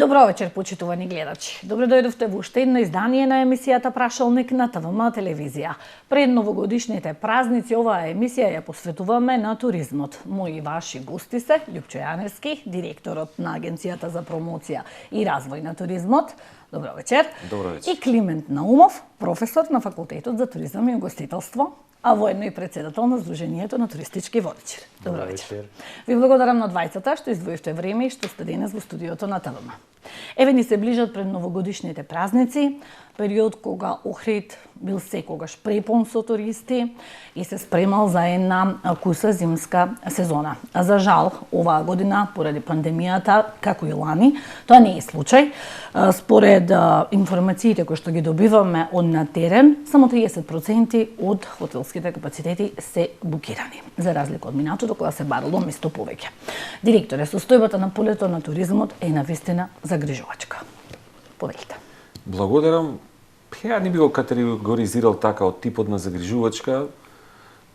Добро вечер, почитувани гледачи. Добро дојдовте во уште едно издание на емисијата Прашалник на ТВМ телевизија. Пред новогодишните празници оваа емисија ја посветуваме на туризмот. Мои ваши гости се Љупчо Јаневски, директорот на Агенцијата за промоција и развој на туризмот. Добро вечер. Добро вечер. И Климент Наумов, професор на Факултетот за туризам и угостителство, а воедно и председател на Сдруженијето на туристички водичари. Добро вечер. Ви благодарам на двајцата што издвоивте време и што сте денес во студиото на ТВМ. Еве ни се ближат пред новогодишните празници, период кога Охрид бил секогаш препон со туристи и се спремал за една куса зимска сезона. А за жал, оваа година, поради пандемијата, како и лани, тоа не е случај. Според информациите кои што ги добиваме од на терен, само 30% од хотелските капацитети се букирани, за разлика од минатото кога се барало место повеќе. Директоре, состојбата на полето на туризмот е навистина загрижувачка. Повелите. Благодарам. Ја не би го категоризирал така од типот на загрижувачка.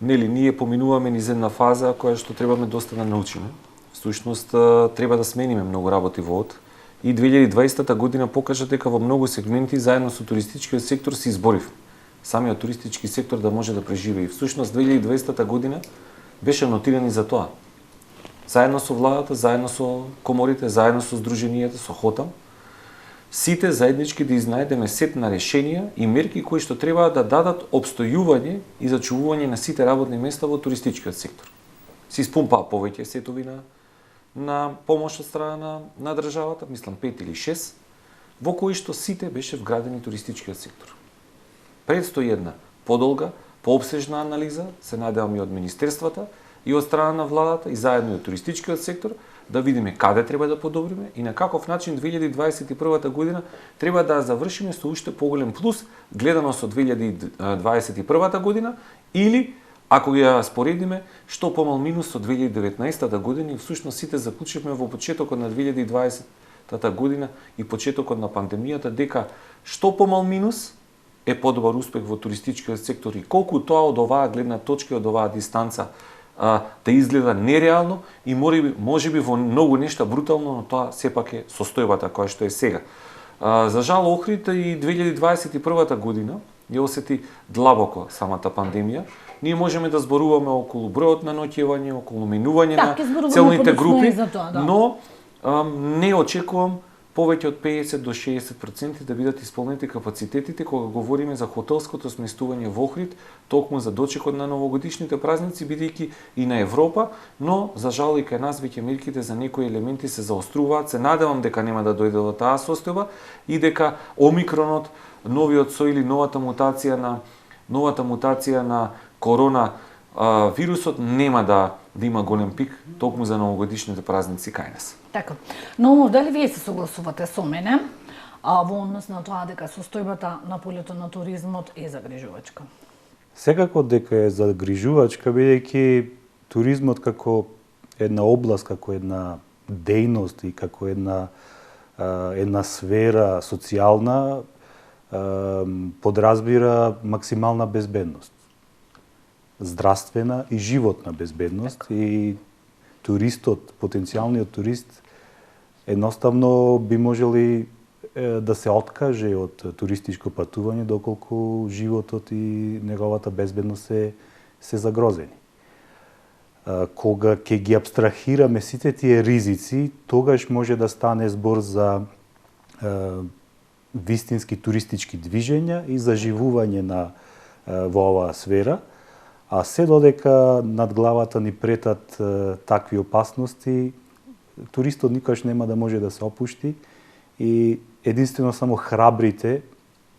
Нели, ние поминуваме низ една фаза која што требаме доста да научиме. Всушност, треба да смениме многу работи во од. И 2020 година покажа дека во многу сегменти заедно со туристичкиот сектор се изборив. Самиот туристички сектор да може да преживее. Всушност, 2020 година беше нотиран и за тоа. Заедно со владата, заедно со коморите, заедно со сдруженијата, со ХОТАМ, сите заеднички да изнајдеме сет на решенија и мерки кои што треба да дадат обстојување и зачувување на сите работни места во туристичкиот сектор. Се испумпаа повеќе сетови на помош од страна на државата, мислам 5 или 6, во кои што сите беше вградени туристичкиот сектор. Предстои една подолга, пообсежна анализа, се надевам и од министерствата, и од страна на владата, и заедно и од туристичкиот сектор, да видиме каде треба да подобриме и на каков начин 2021 година треба да завршиме со уште поголем плюс гледано со 2021 година или ако ја споредиме што помал минус со 2019 година и всушност сите заклучивме во почетокот на 2020 година и почетокот на пандемијата дека што помал минус е подобар успех во туристичкиот сектор и колку тоа од оваа гледна точка од оваа дистанца да изгледа нереално и можеби во многу нешта брутално, но тоа сепак е состојбата која што е сега. За жал Охрид и 2021 година ја осети длабоко самата пандемија. Ние можеме да зборуваме околу бројот на ноќевање, околу минување на целните групи, но не очекувам повеќе од 50 до 60% да бидат исполнети капацитетите кога говориме за хотелското сместување во Охрид, токму за дочекот на новогодишните празници, бидејќи и на Европа, но за жал и кај нас веќе мерките за некои елементи се заоструваат. Се надевам дека нема да дојде до таа состојба и дека омикронот, новиот сој или новата мутација на корона вирусот нема да има голем пик токму за новогодишните празници кај нас. Така. Но дали вие се согласувате со мене во однос на тоа дека состојбата на полето на туризмот е загрижувачка? Секако дека е загрижувачка, бидејќи туризмот како една област, како една дејност и како една сфера социјална подразбира максимална безбедност, здравствена и животна безбедност и туристот, потенцијалниот турист едноставно би можели да се откаже од туристичко патување доколку животот и неговата безбедност се загрозени. Кога ќе ги абстрахираме сите тие ризици, тогаш може да стане збор за вистински туристички движења и заживување во оваа сфера. А се додека над главата ни претат такви опасности, туристот никогаш нема да може да се опушти и единствено само храбрите,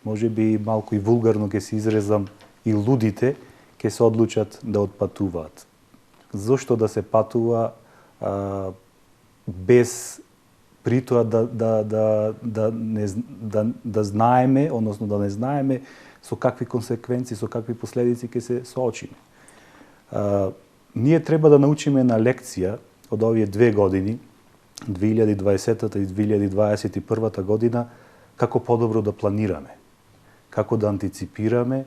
може би малку и вулгарно ќе се изрезам, и лудите ќе се одлучат да отпатуваат. Зошто да се патува без при тоа да знаеме, односно да не знаеме со какви консеквенции, со какви последици ќе се соочиме. Ние треба да научиме на лекција од овие 2 години, 2020 и 2021 година, како подобро да планираме, како да антиципираме,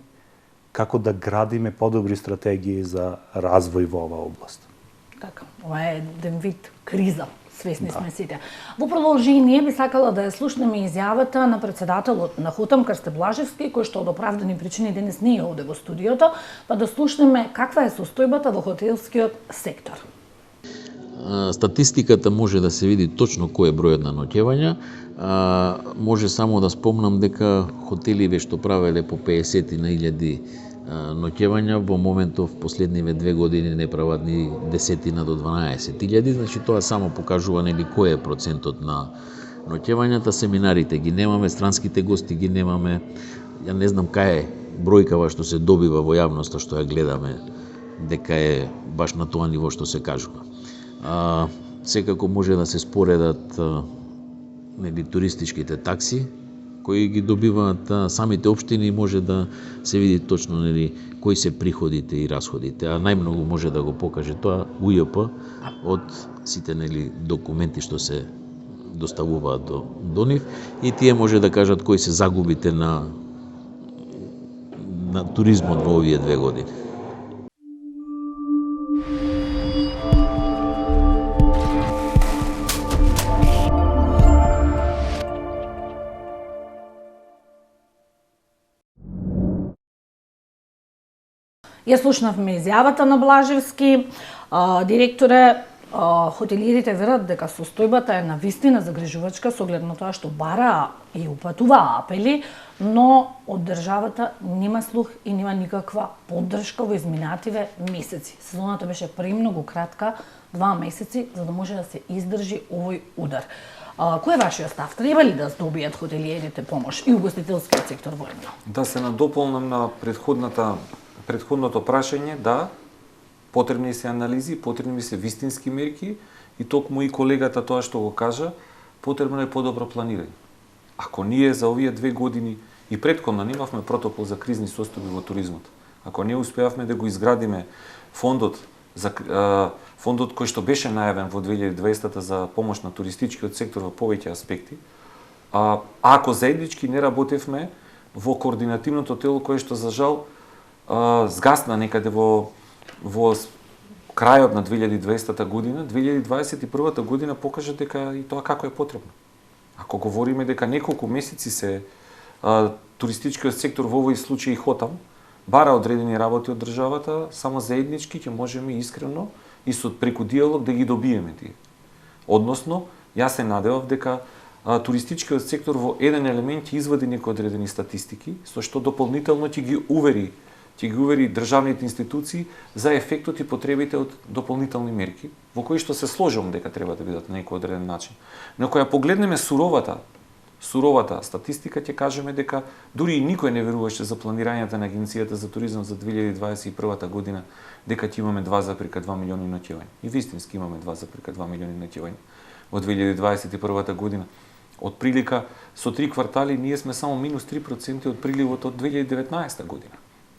како да градиме подобри стратегии за развој во оваа област. Така, ова е еден вид криза, свесни сме сите. Во продолжение би сакала да ја слушнеме изјавата на председателот на ХУТАМ Крсте Блажевски, кој што од оправдани причини денес не е овде во студиото, па да слушнеме каква е состојбата во хотелскиот сектор. Статистиката може да се види точно кој е бројот на ноќевања. Може само да спомнам дека хотеливе што правеле по 50 на 1000 ноќевања во моментов последниве 2 години не прават ни 10 до 12.000, значи тоа само покажува нели кој е процентот на ноќевањата. Семинарите ги немаме, странските гости ги немаме. Ја не знам кај е бројкава што се добива во јавноста што ја гледаме дека е баш на тоа ниво што се кажува. Секако може да се споредат нели туристичките такси кои ги добиваат самите општини, може да се види точно нели кои се приходите и расходите, а најмногу може да го покаже тоа УЈП од сите нели документи што се доставуваат до нив, и тие може да кажат кои се загубите на туризмот во овие 2 години. Ја слушнавме изјавата на Блажевски. Директоре, хотелирите верат дека состојбата е навистина загрижувачка со оглед на тоа што бара и упатува апели, но од државата нема слух и нема никаква поддршка во изминативе месеци. Сезоната беше премногу кратка, 2 месеци, за да може да се издржи овој удар. Кој е вашиот став? Треба ли да добијат хотелиерите помош и угостителскиот сектор воедно? Да се надополнам на предходното прашање, да, потребни се анализи, потребни се вистински мерки и токму и колегата тоа што го кажа, потребно е подобро планирање. Ако ние за овие 2 години и претходно немавме протокол за кризни состојби во туризмот, ако не успеавме да го изградиме фондот кој што беше најавен во 2020 за помош на туристичкиот сектор во повеќе аспекти, ако заеднички не работевме во координативното тело кое што за жал згасна некаде во крајот на 2020 година, 2021 година покажа дека и тоа како е потребно. Ако говориме дека неколку месеци се туристичкиот сектор во овој случај ХОТАМ бара одредени работи од државата, само заеднички ќе можеме искрено и со преку диалог да ги добиеме тие. Односно, јас се надевав дека туристичкиот сектор во еден елемент ќе извади некои одредени статистики, со што дополнително ќе ги увери државните институции за ефектот и потребите од дополнителни мерки, во кои што се сложувам дека треба да бидат на некој одреден начин. Но кога погледнеме суровата статистика, ќе кажеме дека дури и никој не веруваше за планирањата на Агенцијата за туризам за 2021 година дека ќе имаме 2,2 милиони ноќевања. И вистински имаме 2,2 милиони ноќевања во 2021 година. Од прилика со 3 квартали ние сме само минус 3% од приливот од 2019 година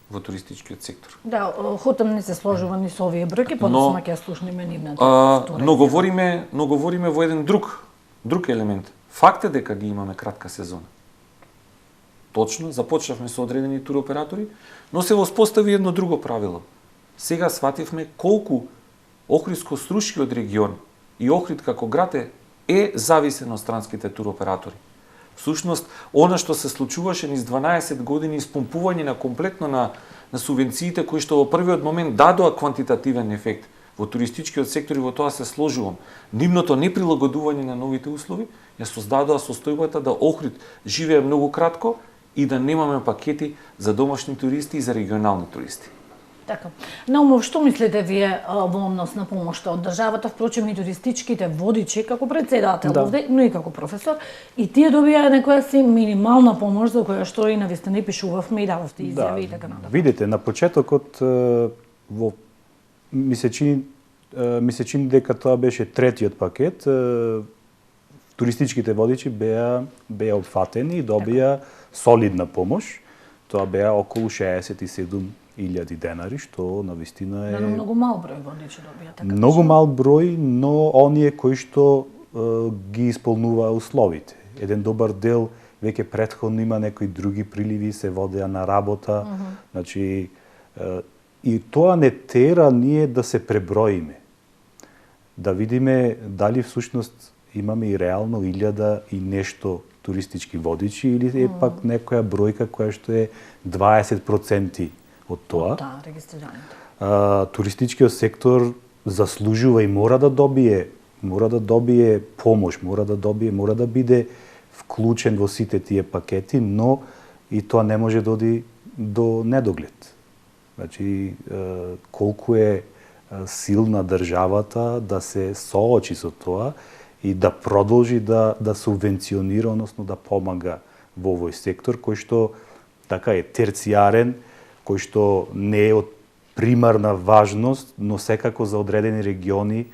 во туристичкиот сектор. Да, ХОТАМ не се сложува ни со овие бројки, подосма ќе слушнеме нивната но говориме во еден друг елемент. Факт е дека ние имаме кратка сезона. Точно, започнавме со одредени туроператори, но се воспостави едно друго правило. Сега свативме колку Охридско-Струшкиот регион и Охрид како град е зависен од странските туроператори. Всушност, она што се случуваше низ 12 години испумпување на комплетно на субвенциите кои што во првиот момент дадоа квантитативен ефект во туристичкиот сектор и во тоа се сложувам. Нивното неприлагодување на новите услови ја создадоа состојбата да Охрид живее многу кратко и да немаме пакети за домашни туристи и за регионални туристи. Така. Наумов, што мислите вие во однос на помошта од државата, впрочем и туристичките водичи, како председател овде, но и како професор, и тие добија некоја си минимална помош за која што и навистина и пишувавме и дававте изјави и така натаму. Видите, на почетокот ми се чини дека тоа беше третиот пакет. Туристичките водичи беа опфатени и добија солидна помош. Тоа беа околу 67.000 денари, што навистина е... Многу мал број водичи добија, така. Многу мал број, но оние кои што ги исполнуваа условите. Еден добар дел веќе претходно има некои други приливи, се водеа на работа, значи и тоа не тера ние да се преброиме. да видиме дали всушност имаме и реално 1000 и нешто туристички водичи или е пак некоја бројка која што е 20% од тоа. Да, регистрираните. Туристичкиот сектор заслужува и мора да добие помош, мора да биде вклучен во сите тие пакети, но и тоа не може да оди до недоглед. Значи, колку е силна државата да се соочи со тоа и да продолжи да субвенционира, односно да помага во овој сектор кој што така е терцијарен, кој што не е од примарна важност, но секако за одредени региони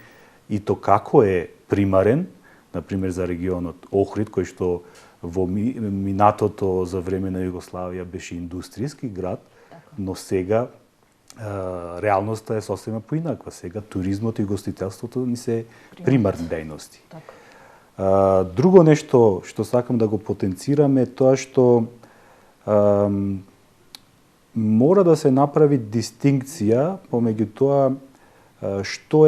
и то како е примарен, например за регионот Охрид, кој што во минатото за време на Југославија беше индустријски град, но сега реалноста е сосема поинаква. Сега туризмот и гостителството ни се примарни дејности. Друго нешто што сакам да го потенцирам е тоа што мора да се направи дистинкција помеѓу тоа што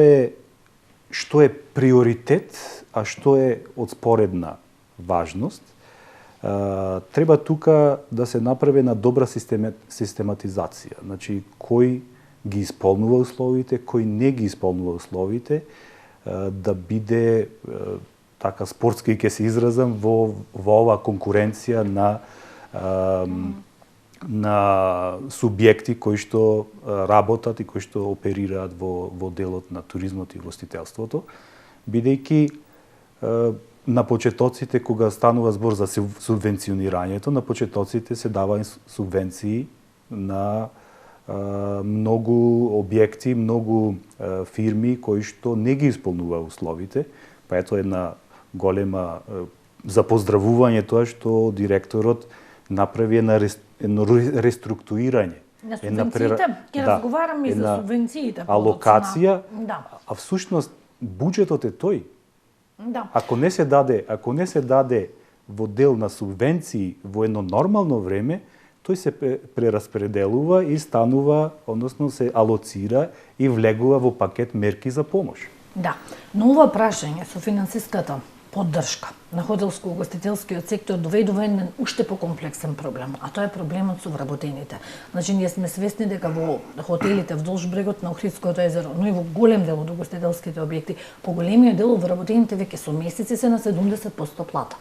е приоритет, а што е од споредна важност. Треба тука да се направи една добра систематизација. Значи, кој ги исполнува условите, кој не ги исполнува условите, да биде така спортски ќе се изразам во оваа конкуренција на субјекти кои што работат и кои што оперираат во делот на туризмот и гостителството, бидејќи на почетоците, кога станува збор за субвенционирањето, на почетоците се даваат субвенции на многу објекти, многу фирми кои што не ги исполнува условите, па ето една голема за поздравување тоа што директорот направи едно реструктурирање. На субвенциите, ќе разговараме и за субвенциите. Алокација, а всушност буџетот е тој. Да. Ако не се даде во дел на субвенции во едно нормално време, тој се прераспределува и станува, односно се алоцира и влегува во пакет мерки за помош. Да, но ова прашање со финансиската поддршка на хотелско-угостителскиот сектор доведува еден уште покомплексен проблем, а тоа е проблемот со вработените. Значи, ние сме свесни дека во хотелите вдолж брегот на Охридското езеро, но и во голем дел од угостителските објекти, поголемиот дел од вработените веќе со месеци се на 70% плата.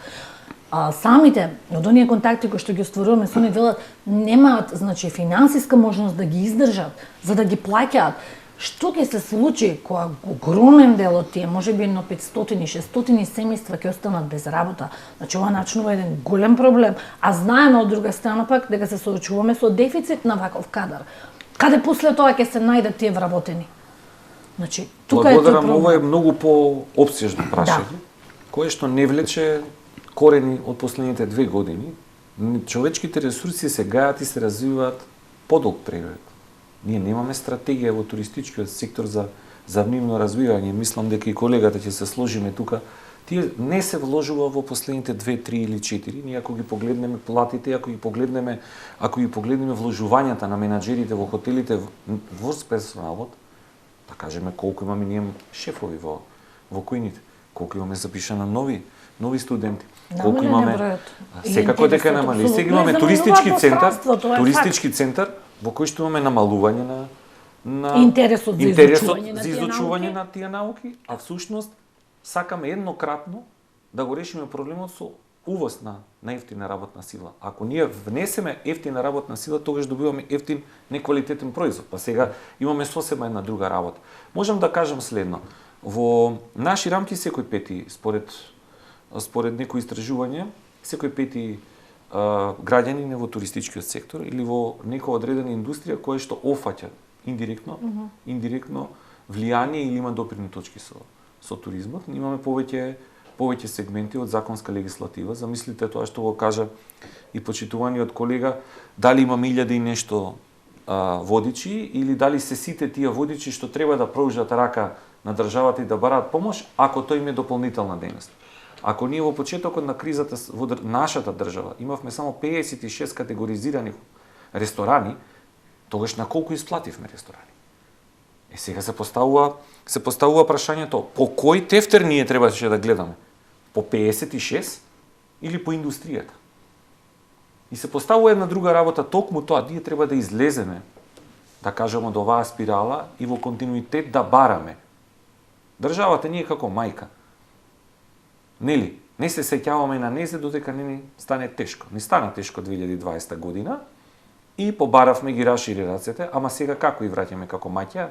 Самите од оние контакти кои што ги остваруваме со нив велат немаат, значи, финансиска можност да ги издржат, за да ги плаќаат. Што ќе се случи кога огромен дел од тие, можеби едно 500-600 семејства ќе останат без работа? Значи, ова начинува еден голем проблем, а знаеме од друга страна пак дека се соочуваме со дефицит на ваков кадар. Каде после тоа ќе се најдат тие вработени? Значи, тука е тој проблем. Ова е многу по-опсежно прашање, кое што не влече корени од последните 2 години. Човечките ресурси се гајат и се развиваат подолг период. Ние немаме стратегија во туристичкиот сектор за нивно развивање. Мислам дека и колегата ќе се сложиме тука. Тие не се вложува во последните 2, 3 или 4. Ние ако ги погледнеме платите, ако ги погледнеме вложувањата на менаџерите во хотелите во персоналот, да кажеме колку имаме ние шефови во којните, колку имаме запишано нови студенти. Колку имаме секако дека намали. Сега имаме туристички центар во кој што имаме намалување на интересот за изучување на тие науки, а всушност сакаме еднократно да го решиме проблемот со увоз на ефтина работна сила. Ако ние внесеме ефтина работна сила, тогаш добиваме ефтин неквалитетен производ. Па сега имаме сосема една друга работа. Можам да кажам следно. Во наши рамки секој пети, според некои истражувања, секој пети граѓанин во туристичкиот сектор или во некоја одредена индустрија која што офаќа индиректно влијание или има допирни точки со туризмот. Имаме повеќе сегменти од законска легислатива. Замислите тоа што го кажа и почитуваниот колега, дали имаме 1000 и нешто водичи или дали се сите тие водичи што треба да пружат рака на државата и да бараат помош, ако тој им е дополнителна дејност. Ако ние во почетокот на кризата во нашата држава имавме само 56 категоризирани ресторани, тогаш на колку исплативме ресторани? Сега се поставува прашањето, по кој тефтер ние требаше да гледаме? По 56 или по индустријата? И се поставува една друга работа, токму тоа, ние треба да излеземе, да кажеме од оваа спирала и во континуитет да бараме. Државата ние како мајка. Нели? Не се сеќаваме на незе додека не ни стане тешко. Не стана тешко 2020 година и побаравме ги рашири рацете, ама сега како и враќаме како маќа?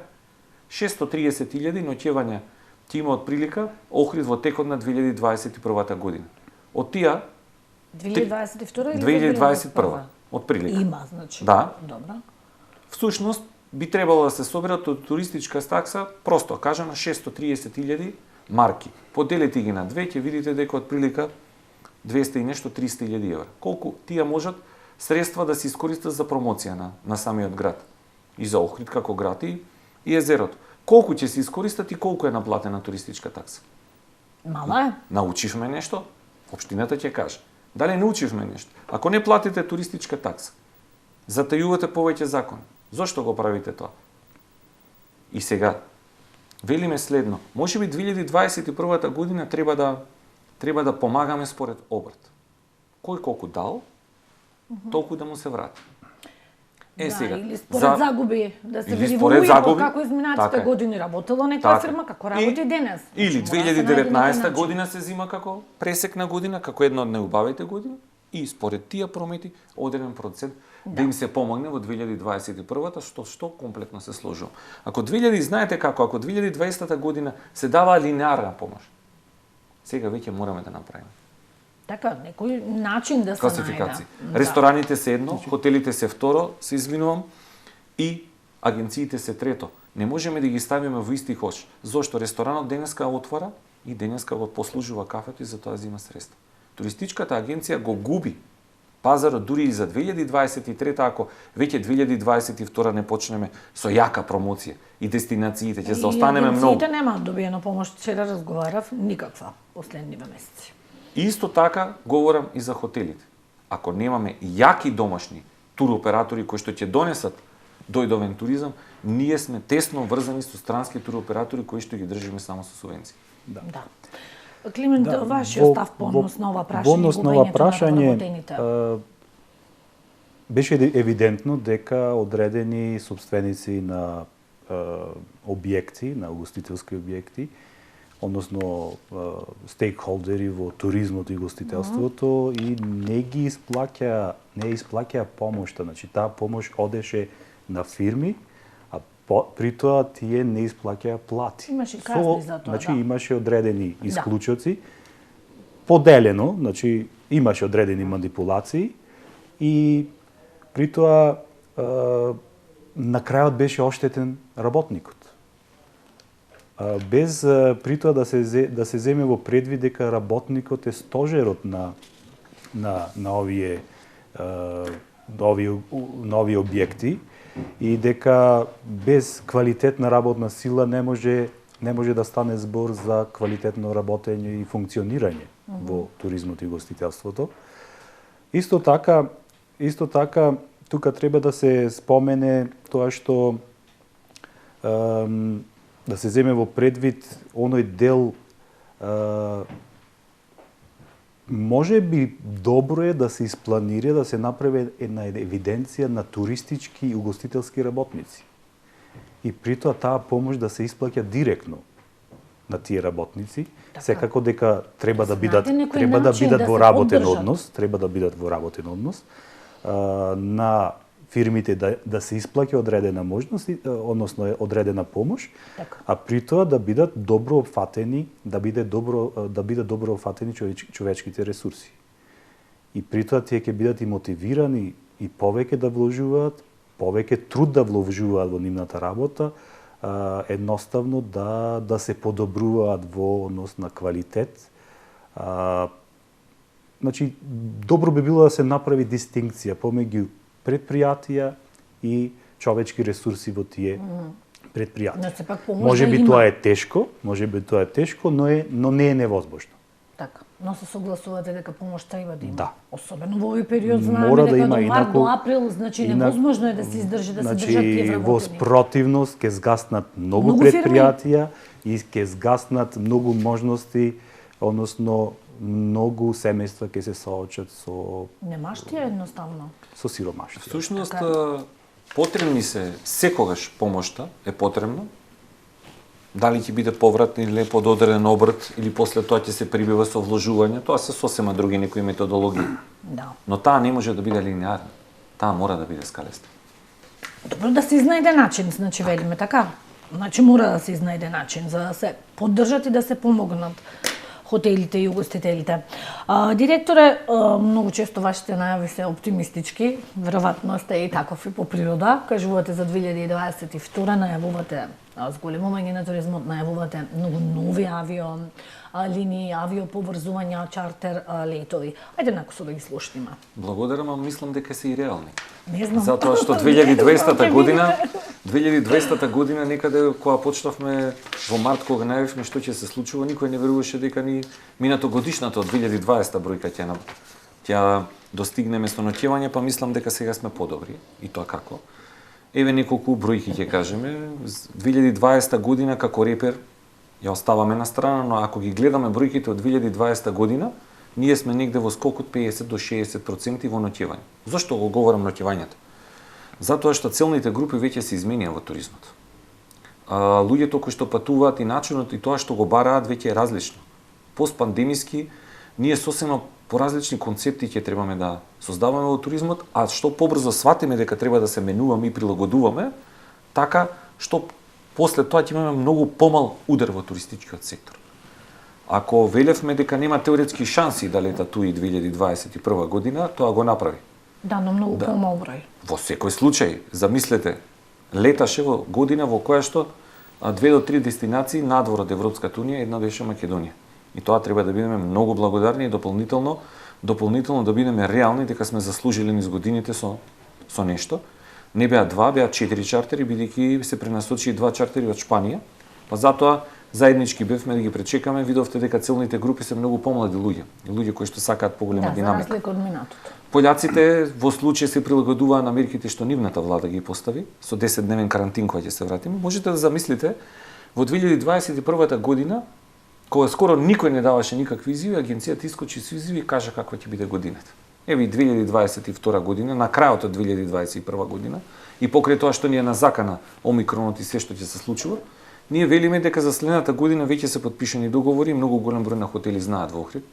630.000 ноќевања ќе има од прилика Охрид во текот на 2021 година. Од тие 2022 или 2021 од прилика. Има, значи. Да. Добро. Всушност би требало да се соберат од туристичка такса, просто кажано 630.000 марки. Поделете ги на две, ќе видите дека од прилика 200 и нешто 300.000 евра. Колку тие можат средства да се искористат за промоција на самиот град и за Охрид како град и езерото. Колку ќе се искористат и колку е наплатена туристичка такса? Мала е. Научивме нешто? Општината ќе каже. Дали научивме нешто? Ако не платите туристичка такса, затајувате повеќе закони. Зошто го правите тоа? И сега, велиме следно. Може би 2021 година треба да помагаме според обрт. Кој колку дал, толку да му се врати. Сега, или според загуби, да се види како изминатите години работело некоја фирма, како работи денес. Или 2019 година се зима како пресекна година, како една од неубавите години, и според тие промети одреден процент да им се помогне во 2021-та, што комплетно се сложило. Ако 2020 година се дава линеарна помош, сега веќе мораме да направиме. Така, некој начин да се класификација. Рестораните се едно, хотелите се второ, се извинувам, и агенциите се трето. Не можеме да ги ставиме во исти кош. Зошто ресторанот денеска отвара и денеска го послужува кафето и за тоа зима средства. Туристичката агенција го губи пазарот дури и за 2023, ако веќе 2022 не почнеме со јака промоција и дестинациите ќе заостанеме многу. Агенциите немаат добиено помош, вчера разговарав, никаква последниве месеци. Исто така говорам и за хотелите. Ако немаме јаки домашни туроператори кои што ќе донесат дојдовен туризам, ние сме тесно врзани со странски туроператори кои што ги држиме само со субвенции. Да. Климент, вашиот став по однос на ова прашање, беше евидентно дека одредени собственици на објекти, на угостителски објекти, односно стейкхолдери во туризмот и гостителството и не исплаќаа помошта. Значи, таа помош одеше на фирми, а при тоа тие не исплаќаа плати. Имаше казни за тоа, значи, имаше одредени исклучоци, поделено, значи, имаше одредени манипулации и при тоа на крајот беше оштетен работникот. Без при тоа да се земе во предвид дека работникот е стожерот на овие објекти и дека без квалитетна работна сила не може да стане збор за квалитетно работење и функционирање во туризмот и гостителството. Исто така тука треба да се спомене тоа што да се земе во предвид оној дел, може би добро е да се испланира, да се направи една евиденција на туристички и угостителски работници. И при тоа таа помош да се исплаќа директно на тие работници, секако дека треба да бидат во работен однос, на фирмите да се исплаќа одредена можност, односно одредена помош, а при тоа да бидат добро опфатени, да бидат добро опфатени човечките ресурси. И при тоа тие ќе бидат и мотивирани и повеќе да вложуваат, повеќе труд да вложуваат во нивната работа, едноставно да се подобруваат во однос на квалитет. Значи, добро би било да се направи дистинкција помеѓу предпријатија и човечки ресурси во тие предпријатија. Може би тоа е тешко, но не е невозможно. Така. Но се согласувате дека помош треба да има. Да. Особено во овој период знаеме Мора да дека има, до март инаку- до април, значи невозможно е да се издржи да се држат тие во вработени. спротивност ќе згаснат многу Многу фирми. предпријатија и ќе згаснат многу можности, односно многу семејства ќе се соочат Немаштија едноставно. со сиромаштија. Всушност, Така потребни се секогаш помошта е потребна. Дали ќе биде повратен или под одреден обрт или после тоа ќе се прибива со вложување, тоа се сосема други некои методологии. Да. Но таа не може да биде линеарна. Таа мора да биде скалеста. Добро да се изнајде начин, значи велиме така. Значи мора да се изнајде начин за да се поддржат и да се помогнат хотелите и угостителите. Директоре, многу често вашите најави се оптимистички, веројатно сте и таков и по природа. Кажувате за 2022 најавувате зголемување на туризмот, најавувате многу нови линии, авиоповрзувања, чартер летови. Ајде накусо да ги слушнеме. Благодарам, а мислам дека се и реални. Не знам. Затоа што 2200 година некаде кога почнавме во март кога најавивме што ќе се случува, никој не веруваше дека ни минатогодишната од 2020 бројка ќе достигнеме со ноќевање, па мислам дека сега сме подобри. И тоа како? Еве неколку бројки ќе кажеме. 2020 година како репер ја оставаме на страна, но ако ги гледаме бројките од 2020 година, ние сме негде во скок од 50 до 60% во ноќевање. Зошто го говорам ноќевањето? Затоа што целните групи веќе се изменија во туризмот. Луѓето кои што патуваат и начинот и тоа што го бараат веќе е различно. Постпандемиски ние сосема поразлични концепти ќе требаме да создаваме во туризмот, а што побрзо сватиме дека треба да се менуваме и прилагодуваме, така што после тоа ќе имаме многу помал удар во туристичкиот сектор. Ако велевме дека нема теоретски шанси да лета туи 2021 година, тоа го направи. Да, но многу помал број. Во секој случај, замислете, леташе во година во која што 2 до 3 дестинации надвор од Европската унија, една беше Македонија. И тоа треба да бидеме многу благодарни и дополнително да бидеме реални дека сме заслужили низ годините со нешто. Не беа 2, беа 4 чартери, бидејќи се пренасочи 2 чартери од Шпанија. Па затоа заеднички бевме да ги пречекаме, видовте дека целните групи се многу помлади луѓе кои што сакаат поголема динамика. За разлика од минатото. Пољаците во случај се прилагодуваа на мерките што нивната влада ги постави, со 10-дневен карантин кога ќе се вратиме. Можете да замислите, во 2021 година, кога скоро никој не даваше никакви изјави, агенцијата искочи со изјави и кажа каква ќе биде годината. Еве и 2022 година, на крајот од 2021 година, и покрај тоа што ни е назакана омикронот и се што ќе се случува, ние велиме дека за следната година веќе се потпишани договори, многу голем број на хотели знаат во Охрид.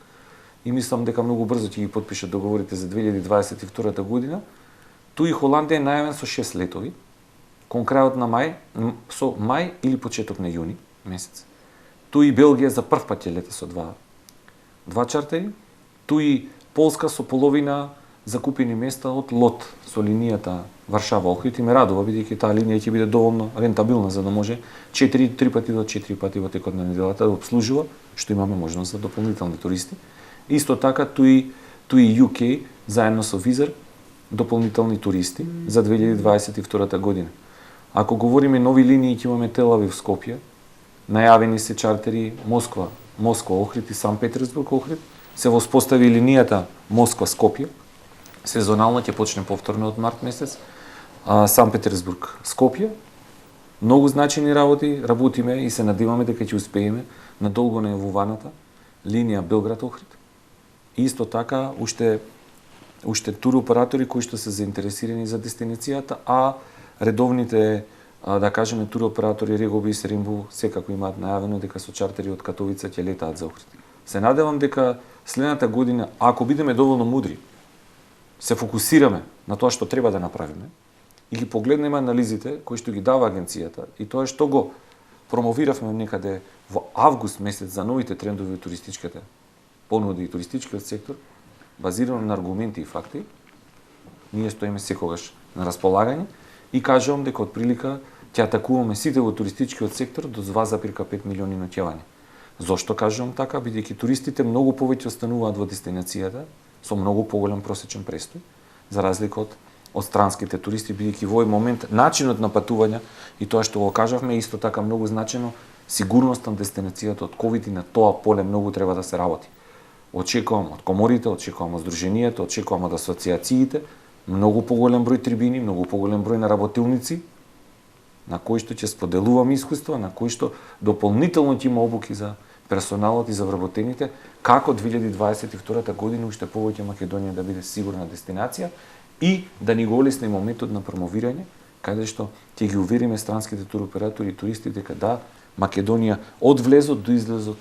И мислам дека многу брзо ќе ги потпишат договорите за 2022 година. Туи Холандија е најавен со 6 летови, кон крајот на со мај или почеток на јуни месец. Туи Белгија за прв пат ќе лета со два чартери. Туи Полска со половина закупени места од лот со линијата Варшава-Охрид и ме радува бидејќи таа линија ќе биде доволно рентабилна за да може 3 пати до 4 пати во текот на неделата да обслужува, што имаме можност за дополнителни туристи. Исто така туи UK заедно со Визер дополнителни туристи за 2022 година. Ако говориме нови линии, ќе имаме Тел Авив Скопје, најавени се чартери Москва Охрид и Санкт Петерсбург Охрид, се воспостави линијата Москва Скопје. Сезонално ќе почне повторно од март месец. Санкт Петерсбург Скопје. Многу значајни работиме и се надеваме дека ќе успееме надолго најавуваната линија Белград Охрид. И исто така уште туроператори кои што се заинтересирани за дестинацијата, а редовните да кажеме туроператори Регови и Серимбу секако имаат најавено дека со чартери од Катовица ќе летаат за Охрид. Се надевам дека следната година, ако бидеме доволно мудри, се фокусираме на тоа што треба да направиме и ги погледнеме анализите кои што ги дава агенцијата и тоа што го промовиравме некаде во август месец за новите трендови од туристичката понуди и туристичкиот сектор, базирано на аргументи и факти, ние стоиме секогаш на располагање и кажувам дека од прилика ќе атакуваме сите во туристичкиот сектор до 2,5 милиони ноќевања. Зошто кажувам така? Бидејќи туристите многу повеќе остануваат во дестинацијата со многу поголем просечен престој, за разлика од странските туристи, бидејќи во овој момент начинот на патување и тоа што го кажавме исто така многу значено, сигурноста на дестинацијата од ковид и на тоа поле многу треба да се работи. очекувам од коморите, очекувам од здруженијата, очекувам од асоциациите, многу поголем број трибини, многу поголем број на работилници, на кои што ќе споделувам искуства, на кои што дополнително ќе има обуки за персоналот и за вработените, како 2022 година уште повеќе Македонија да биде сигурна дестинација и да ни го олеснимо метод на промовирање, каде што ќе ги увериме странските туроператори и туристи дека да, Македонија од влезот до излезот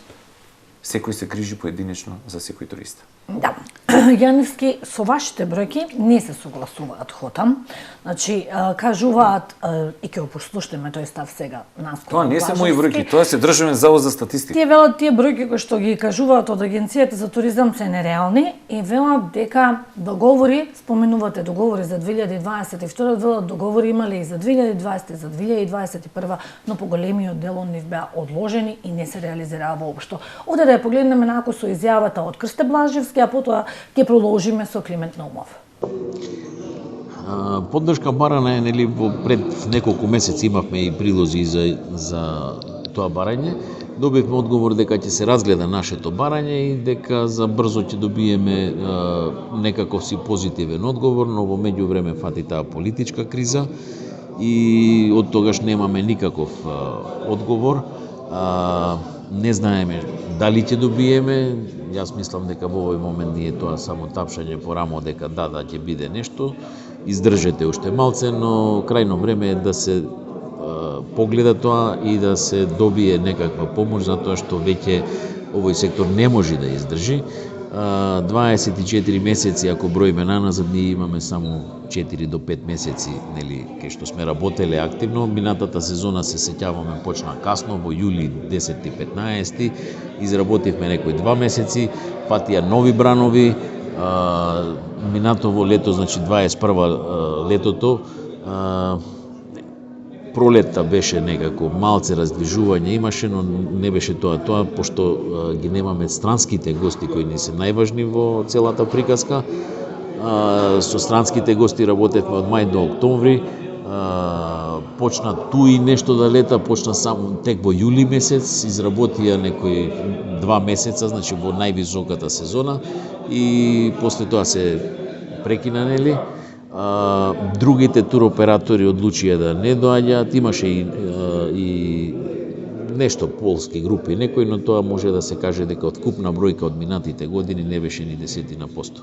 секој се грижи поединечно за секој турист. Да. Јаневски, со вашите бројки не се согласуваат хотам. Значи, кажуваат, и ќе опослушнеме тој став сега нас. Тоа не се мои бројки, тоа се Државен завод за статистика. Тие велат тие бројки кои што ги кажуваат од Агенцијата за туризам се нереални и велат дека договори, споменувате договори за 2022, велат договори имале и за 2020, за 2021, но поголемиот дел од нив беа одложени и не се реализираа воопшто. Овде да ја погледнеме нако со изјавата од Крсте Блажевски, а потоа ќе продолжиме со Климент Наумов. Поддршка барана е, нели, пред неколку месеци имавме и прилози за тоа барање. Добивме одговор дека ќе се разгледа нашето барање и дека за брзо ќе добиеме некаков си позитивен одговор, но во меѓувреме фати таа политичка криза и од тогаш немаме никаков одговор. Не знаеме дали ќе добиеме. Јас мислам дека во овој момент не е тоа само тапшање по рамо дека да ќе биде нешто. Издржете уште малце, но крајно време е да се погледа тоа и да се добие некаква помош, затоа што веќе овој сектор не може да издржи. 24 месеци, ако броиме наназад, ние имаме само 4 до 5 месеци, нели, кај што сме работеле активно. Минатата сезона, се сеќаваме, почна касно, во јули 10 и 15, изработивме некои 2 месеци, патија нови бранови, минатово лето, значи 21 летото, пролетта беше некако малце раздвижување имаше, но не беше тоа, пошто ги немаме странските гости кои не се најважни во целата приказка. Со странските гости работевме од мај до октомври. Почна ту и нешто да лета, почна само тек во јули месец, изработија некои 2 месеца, значи во највисоката сезона и после тоа се прекина, нели? Другите туроператори одлучија да не доаѓаат, имаше и нешто полски групи некои, но тоа може да се каже дека од купна бројка од минатите години не беше ни 10%.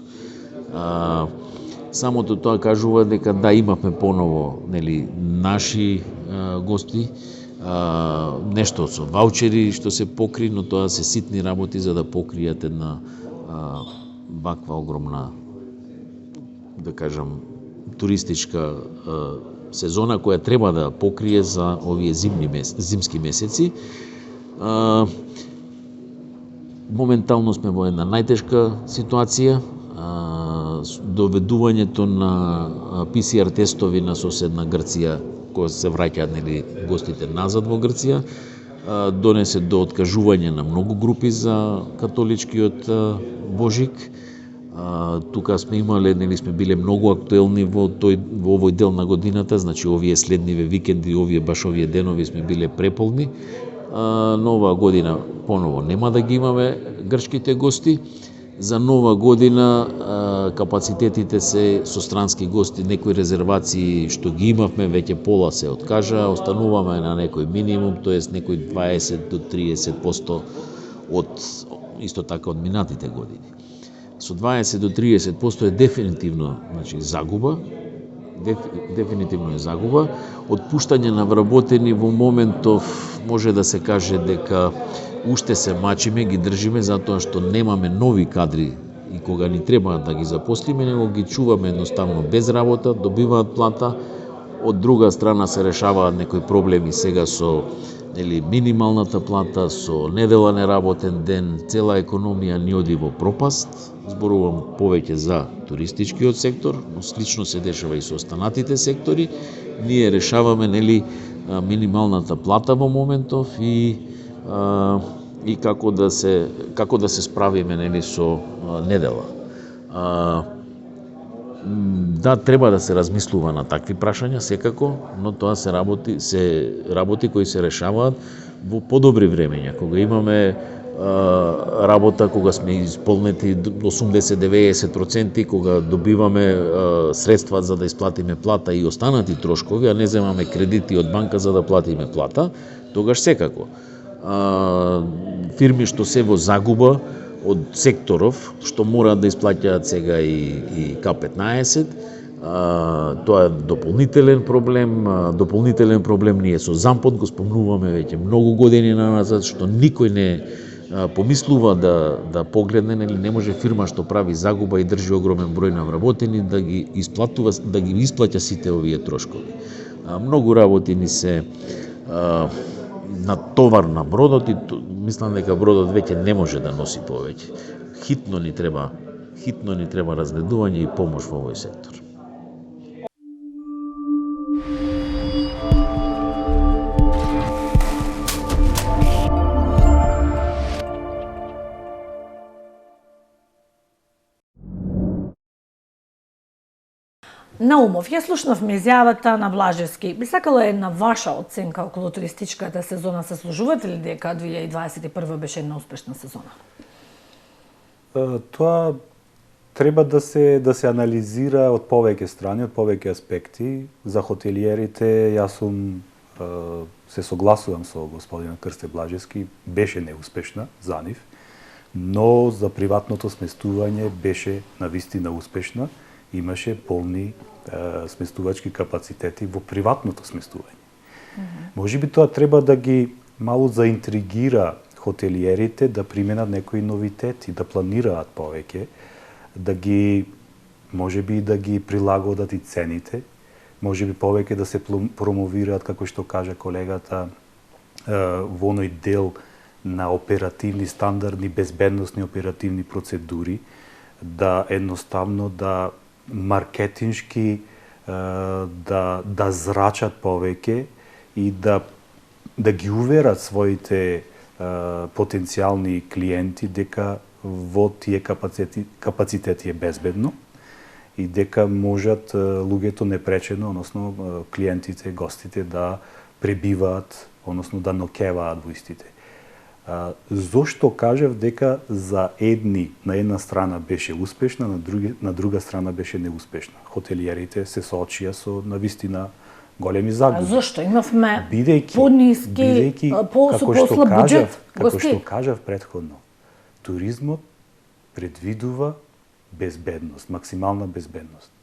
Самото тоа кажува дека да, имавме поново, нели, наши гости, нешто со ваучери што се покри, но тоа се ситни работи за да покријат една ваква огромна, да кажам, туристичка сезона која треба да покрие за овие зимски месеци. Моментално сме во една најтешка ситуација. Доведувањето на ПСР тестови на соседна Грција, кои се враќаат, нели, гостите назад во Грција, донесе до откажување на многу групи за католичкиот Божик. Тука сме имале, нели, сме биле многу актуелни во овој дел на годината, значи овие следниве викенди, овие денови сме биле преполни. Но оваа година поново нема да ги имаме грчките гости. За нова година капацитетите се со странски гости, некои резервации што ги имавме, веќе пола се откажа, остануваме на некој минимум, тоест некои 20 до 30% од исто така од минатите години. Со 20 до 30% е дефинитивно, значи, загуба. Дефинитивно е загуба. Отпуштање на вработени во моментов може да се каже дека уште се мачиме, ги држиме затоа што немаме нови кадри и кога ни треба да ги запослиме, него ги чуваме едноставно без работа, добиваат плата. Од друга страна се решаваат некои проблеми сега со, нели, минималната плата, со недела неработен ден, цела економија ни оди во пропаст. Зборувам повеќе за туристичкиот сектор, но слично се дешава и со останатите сектори. Ние решаваме, нели, минималната плата во моментов и како да се справиме, нели, со недела. Да, треба да се размислува на такви прашања секако, но тоа се работи кои се решаваат во подобри времења, кога имаме работа кога сме исполнети 80-90%, кога добиваме средства за да исплатиме плата и останати трошкови, а не земаме кредити од банка за да платиме плата, тогаш секако. Фирми што се во загуба од секторов, што мораат да исплаќаат сега и К-15, тоа е дополнителен проблем. Дополнителен проблем ние со Зампот го спомнуваме веќе многу години назад, што никој не помислува да погледне, нели не може фирма што прави загуба и држи огромен број на вработени да ги исплаќа сите овие трошкови. Многу работи ни се на товар на бродот и мислам дека бродот веќе не може да носи повеќе. Хитно ни треба разгледување и помош во овој сектор. Наумов, ја слушнавме изјавата на Блажевски. Би сакала една ваша оценка околу туристичката сезона. Се служувате ли дека 2021 беше една успешна сезона? Тоа треба да се анализира од повеќе страни, од повеќе аспекти. За хотелиерите јас сум се согласувам со господинот Крсте Блажевски, беше неуспешна за нив, но за приватното сместување беше навистина успешна. Имаше полни сместувачки капацитети во приватното сместување. Може би тоа треба да ги малку заинтригира хотелиерите да применат некои новитети, да планираат повеќе, да ги може би да ги прилагодат и цените, може би повеќе да се промовираат, како што кажа колегата, во оној дел на оперативни стандардни безбедносни оперативни процедури, да едноставно да маркетиншки да зрачат повеќе и да ги уверат своите потенцијални клиенти дека во тие капацитети е безбедно и дека можат луѓето непречено, односно клиентите, гостите да пребиваат, односно да ноќеваат во истите. Зошто кажав дека за едни на една страна беше успешна, на друга страна беше неуспешна? Хотелиерите се соочија со навистина големи загуби. Зошто? Имавме пониски, послаб буџет. Како што кажав претходно, туризмот предвидува безбедност, максимална безбедност.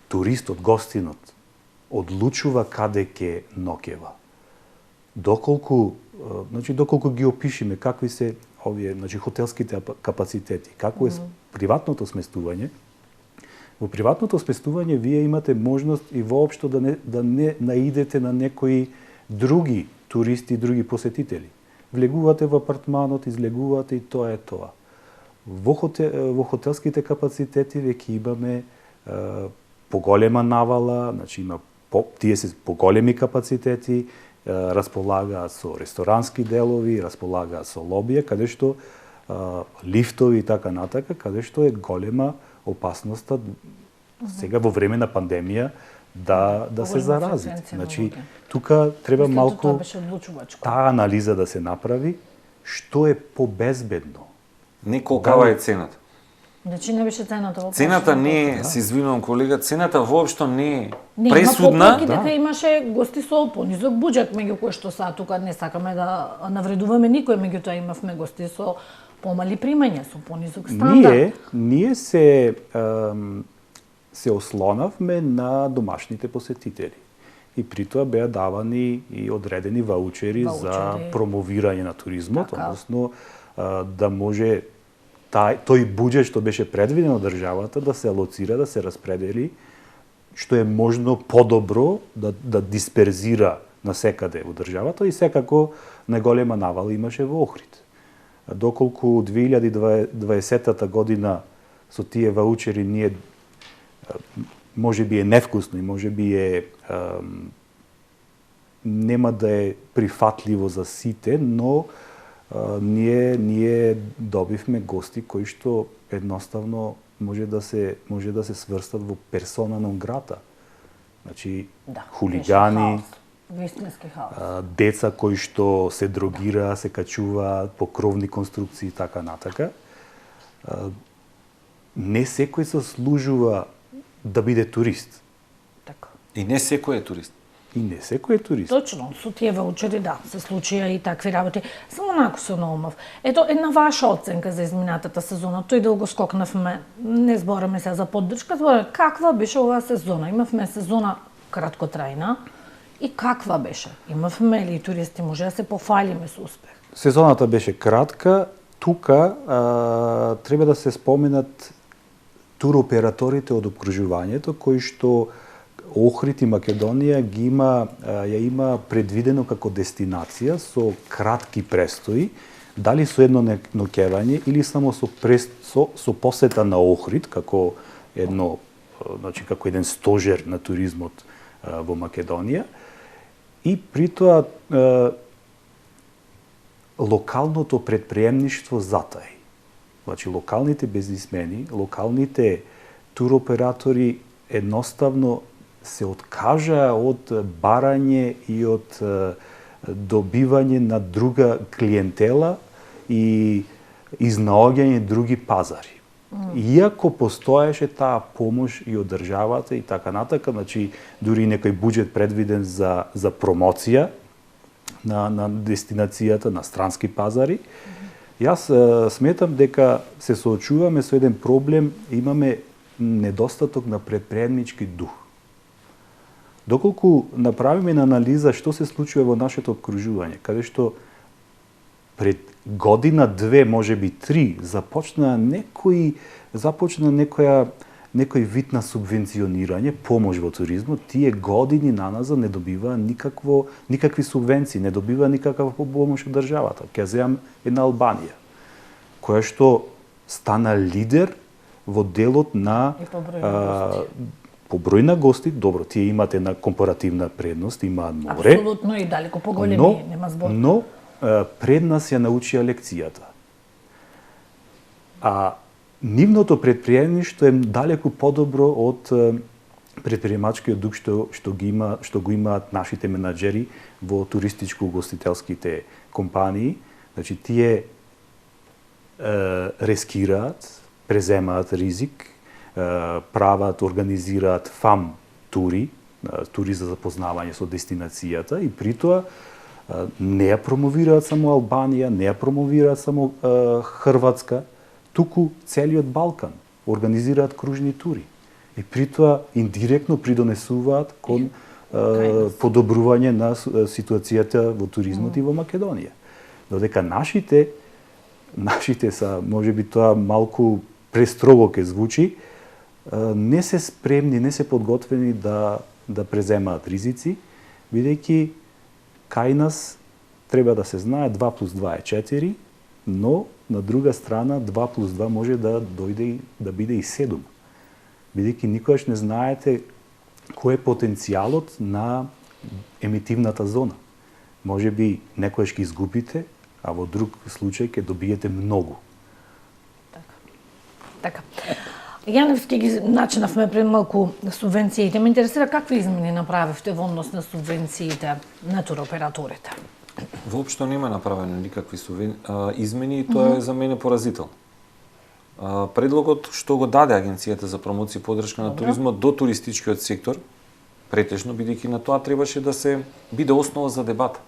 Туристот, гостинот, одлучува каде ќе ноќева. Доколку ги опишеме какви се овие, хотелските капацитети, како е приватното сместување, во приватното сместување вие имате можност и воопшто да не наидете на некои други туристи, други посетители. Влегувате во апартманот, излегувате и тоа е тоа. Во хотелските капацитети веќе имаме поголема навала, тие се поголеми капацитети, располагаат со ресторански делови, располагаат со лобија, каде што лифтови и така натака, каде што е голема опасноста сега во време на пандемија да се заразите. Тука треба малку таа анализа да се направи, што е побезбедно. Не колкава е цената. Значи не беше цената во Цената не е, се извинувам колега, цената воопшто не е пресудна. Не, дека имаше гости со понизок буџет, меѓу кои што са тука не сакаме да навредуваме никој, меѓутоа имавме гости со помали примања, со понизок стандард. Ние се ослонавме на домашните посетители. И при тоа беа давани и одредени ваучери за промовирање на туризмот, односно да може тој буџет што беше предвиден од државата да се алоцира, да се распредели, што е можно подобро да дисперзира насекаде во државата и секако најголема навала имаше во Охрид. Доколку 2020 година со тие ваучери ние може би е невкусно и може би нема да е прифатливо за сите, но ние добивме гости кои што едноставно може да се сврстат во персона нон грата. Хулигани, Вистински хаос. Деца кои што се дрогираат, се качуваат по кровни конструкции и така натака. Не секој се служува да биде турист. Така. И не секој е турист. И не секој е турист. Точно, со тие ваучери, да, се случија и такви работи. Само онако се наумав. Ето, една ваша оценка за изминатата сезона. Тој да го скокнавме, не збораме се за поддршка, збораме каква беше оваа сезона. Имавме сезона краткотрајна и каква беше? Имавме ли туристи, може да се пофалиме со успех? Сезоната беше кратка. Тука треба да се споменат туроператорите од обкружувањето кои што Охрид и Македонија ја има предвидено како дестинација со кратки престои, дали со едно ноќевање или само со посета на Охрид како како еден стожер на туризмот во Македонија, и при тоа локалното предприемништво затај. Значи локалните бизнисмени, локалните туроператори едноставно се откажаа од барање и од добивање на друга клиентела и изнаоѓање други пазари. Иако постоеше таа помош и од државата и така натака, значи дури некој буџет предвиден за промоција на дестинацијата на странски пазари, јас сметам дека се соочуваме со еден проблем, имаме недостаток на предприемнички дух. Доколку направиме анализа што се случува во нашето обкружување, каде што пред година, две, може би три, започна некој вид на субвенционирање, помош во туризмот, тие години наназад не добива никакви субвенции, не добива никаква помош од државата. Ќе земам една Албанија, која што стана лидер во делот на по број на гости, добро, тие имаат една компаративна предност, имаат море. Апсолутно и далеко поголеми, нема збор. Но пред нас ја научија лекцијата. А нивното предприемништво е далеку подобро од предприемачкиот дух што го имаат нашите менаџери во туристичко-угостителските компании. Значи тие рискираат, преземаат ризик, прават, организираат фам тури за запознавање со дестинацијата и при тоа не ја промовираат само Албанија, не ја промовираат само Хрватска, туку целиот Балкан, организираат кружни тури. И при тоа индиректно придонесуваат кон подобрување на ситуацијата во туризмот и во Македонија. Додека нашите са, можеби тоа малку престрого ке звучи, не се спремни, не се подготвени да преземаат ризици, бидејќи кај нас треба да се знае 2 плюс 2 е 4, но на друга страна 2 плюс 2 може да дојде да биде и 7. Бидејќи никогаш не знаете кој е потенцијалот на емитивната зона. Може би некојаш ќе изгубите, а во друг случај ќе добиете многу. Така. Јаневски ги начинавме пред малку субвенциите. Ме интересира какви измени направивте во однос на субвенциите на туроператорите? Воопшто нема направено никакви измени и тоа е за мене поразително. Предлогот што го даде Агенцијата за промоција и поддршка на туризмот до туристичкиот сектор, претежно, бидејќи на тоа требаше да се биде основа за дебата.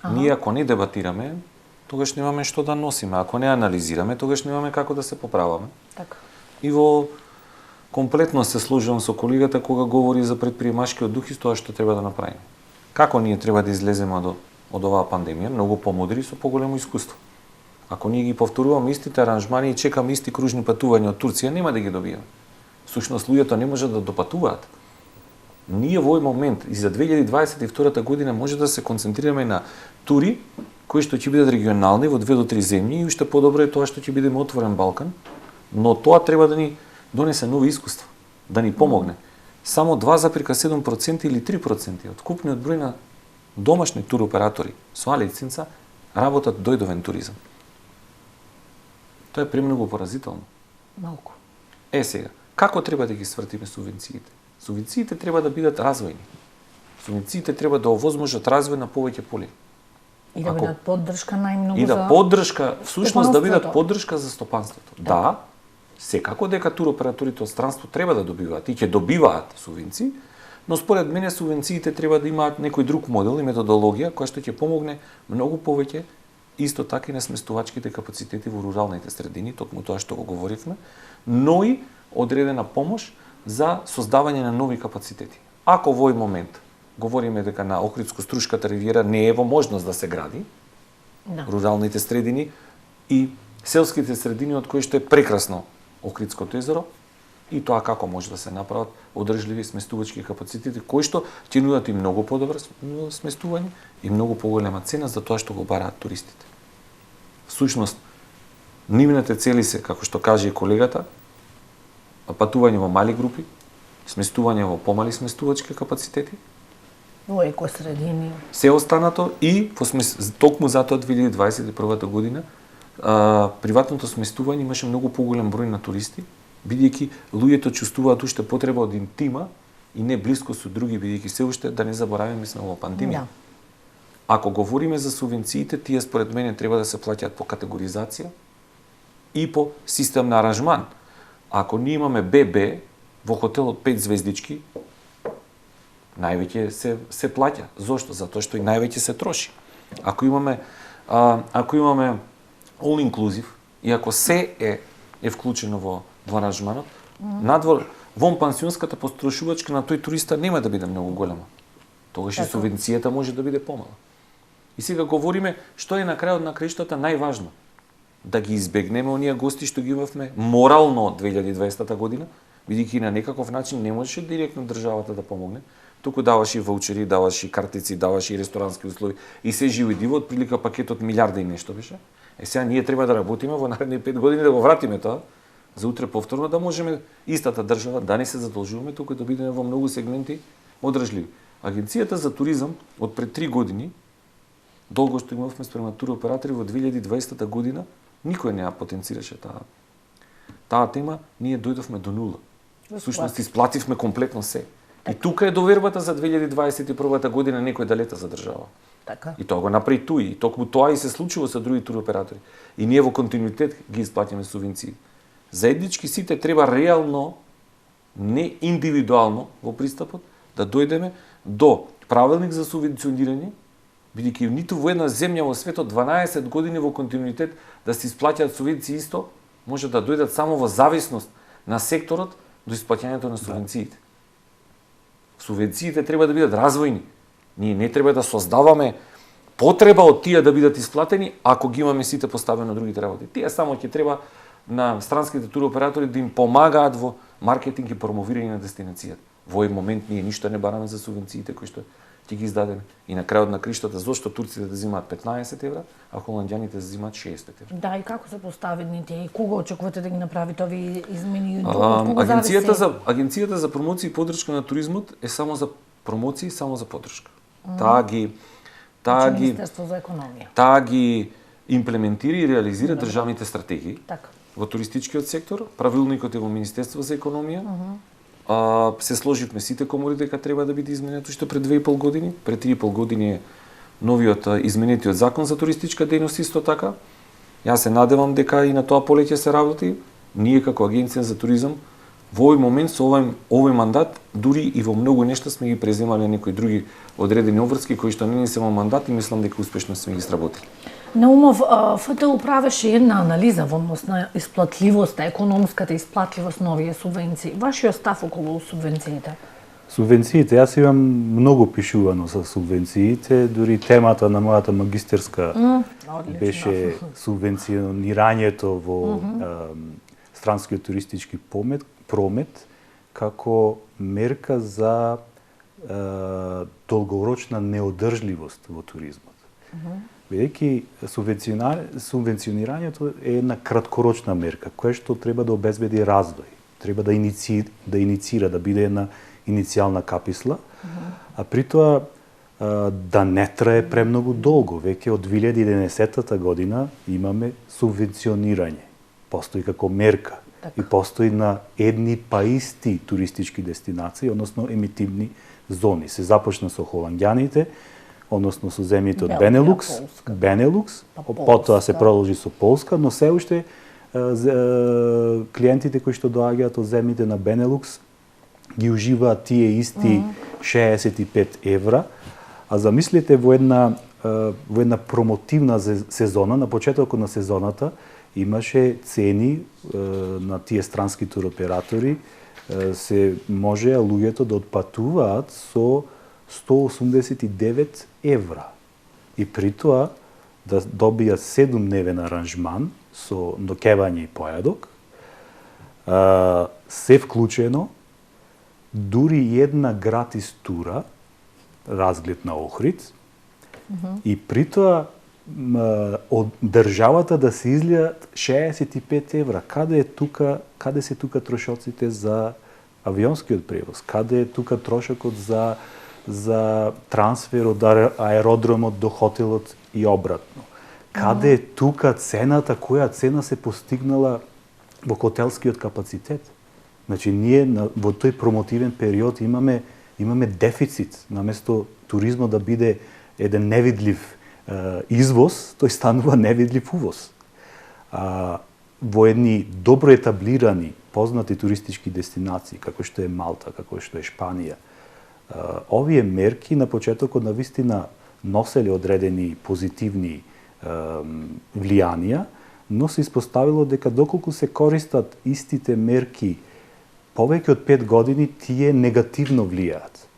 Ние ако не дебатираме, тогаш немаме што да носиме. Ако не анализираме, тогаш немаме како да се поправаме. Така. И во комплетно се сложувам со колегата кога говори за предприемачкиот дух и тоа што треба да направиме. Како ние треба да излеземе од оваа пандемија, многу помудри со поголемо искуство. Ако ние ги повторуваме истите аранжмани и чекаме исти кружни патувања од Турција, нема да ги добиеме. Всушност луѓето не можат да допатуваат. Ние во овој момент и за 2022 година може да се концентрираме на тури кои што ќе бидат регионални во 2 до 3 земји и уште подобро е тоа што ќе бидеме отворен Балкан, но тоа треба да ни донесе нови искуства, да ни помогне. Само 2,7% или 3% од купниот број на домашни туроператори со лиценца работат дојдовен туризам. Тоа е премногу поразително. Малку. Сега, како треба да ги свртиме субвенциите? Субвенциите треба да бидат развојни. Субвенциите треба да овозможат развој на повеќе полиња. И да бидат поддршка најмногу и да за поддршка, всушност да бидат стопанството. поддршка за стопанството. Да, секако дека туроператорите од странство треба да добиваат и ќе добиваат субвенции, но според мене субвенциите треба да имаат некој друг модел и методологија која што ќе помогне многу повеќе исто така и на сместувачките капацитети во руралните средини, токму тоа што го говоривме, но и одредена помош за создавање на нови капацитети. Ако во овој момент говориме дека на Охридско-Струшката ривиера не е во можност да се гради, Да. руралните средини и селските средини од кои што е прекрасно Охридското езеро, и тоа како може да се направат одржливи сместувачки капацитети кои што ќе нудат и многу подобро сместување и многу поголема цена за тоа што го бараат туристите. Всушност, нивните цели се, како што каже и колегата, патување во мали групи, сместување во помали сместувачки капацитети, Во екосредини. се останато и токму затоа 2021 година приватното сместување имаше многу поголем број на туристи, бидејќи луѓето чувствуваат уште потреба од интима и не блиско со други, бидејќи се уште, да не забораваме, сме во пандемија. Да. Ако говориме за субвенциите, тие според мене треба да се плаќаат по категоризација и по систем на аранжман. Ако ние имаме ББ во хотел од 5 звездички, највеќе се плаќа. Зошто? Затоа што и највеќе се троши. Ако имаме all inclusive и ако се е вклучено во аранжманот, надвор вон пансионската построшувачка на тој туриста нема да биде многу голема. Тогаш и субвенцијата може да биде помала. И сега говориме што е на крајот на краиштата најважно. Да ги избегнеме оние гости што ги имавме морално од 2020 година, бидејќи на некаков начин не можеше директно државата да помогне, туку даваше и ваучери, даваше и картици, даваше и ресторански услови и се живо и диво, од прилика пакетот милиарда и нешто беше. Сега ние треба да работиме во наредни 5 години да го вратиме тоа, за утре повторно да можеме истата држава да не се задолжуваме, туку да бидеме во многу сегменти одржливи. Агенцијата за туризам од пред 3 години, долго што имавме спрема туроператори во 2020 година, никој не ја потенцираше таа тема, ние дојдовме до нула. Всушност исплативме комплетно се. И тука е довербата за 2021 година некој да лета за држава. Така. И тоа го направи туи, и токму тоа и се случува со други туроператори. И ние во континуитет ги исплатиме субвенции. Заеднички сите треба реално, не индивидуално во пристапот, да дојдеме до правилник за субвенционирање, бидејќи ниту во една земја во светот 12 години во континуитет да се исплаќаат субвенции исто, може да дојдат само во зависност на секторот до исплаќањето на субвенциите. Субвенциите треба да бидат развојни. Ние не треба да создаваме потреба од тие да бидат исплатени ако ги имаме сите поставено другите работи. Тие само ќе треба на странските туроператори да им помагаат во маркетинг и промовирање на дестинацијата. Во овој момент ние ништо не бараме за субвенциите кои што ќе ги издадеме. И на крајот на криштата, зошто турците да земаат 15 евра, а холанѓаните да земаат 60 евра? Да, и како се поставени тие? И кога очекувате да ги направите овие измени? Од кого Агенцијата за промоција и поддршка на туризмот е само за промоција и само за поддршка. Таа ги Министерство за економија. Таа ги имплементира и реализира државните стратегии Така. во туристичкиот сектор, правилникот е во Министерство за економија. Се сложивме сите комори дека треба да биде изменет уште пред 2,5 години. Пред 3,5 години е новиот изменетиот закон за туристичка дејност исто така. Јас се надевам дека и на тоа поле ќе се работи. Ние како Агенција за туризам во овој момент со овој мандат дури и во многу нешта сме ги преземале некои други одредени обврски кои што не ни се во мандат и мислам дека успешно сме ги сработили. Наумов, ФТУ правеше една анализа во однос на исплатливоста, економската исплатливост на овие субвенции. Вашиот став околу субвенциите? Субвенциите, јас имам многу пишувано за субвенциите, дури темата на мојата магистерска беше субвенционирањето во странскиот туристички промет како мерка за долгорочна неодржливост во туризмот. Бидејќи субвенционирањето е една краткорочна мерка, која што треба да обезбеди развој, треба да иницира, да биде една иницијална каписла, а при тоа да не трае премногу долго. Веќе од 2011 година имаме субвенционирање. Постои како мерка. И постои на едни па исти туристички дестинации, односно емитивни зони. Се започна со холанѓаните, односно со земјите од Белгија, Бенелукс, потоа се продолжи со Полска, но се уште клиентите кои што доаѓаат од земјите на Бенелукс ги уживаат тие исти 65 евра, а замислите во една промотивна сезона, на почетокот на сезоната, имаше цени на тие странски туроператори, се може луѓето да отпатуваат со 189 евра. И при тоа да добијат 7-дневен аранжман со ноќевање и појадок, се вклучено, дури една гратис тура, разглед на Охрид, и при тоа од државата да се излијат 65 евра. Каде се тука трошоците за авионскиот превоз? Каде е тука трошокот за трансфер од аеродромот до хотелот и обратно? Каде е тука цената, која цена се постигнала во хотелскиот капацитет? Значи, ние во тој промотивен период имаме дефицит. Наместо туризмот да биде еден невидлив извоз, тој станува невидлив увоз. Во едни добро етаблирани, познати туристички дестинации, како што е Малта, како што е Шпанија, овие мерки на почетокот на вистина носеле одредени позитивни влијанија, но се испоставило дека доколку се користат истите мерки повеќе од 5 години, тие негативно влијаат.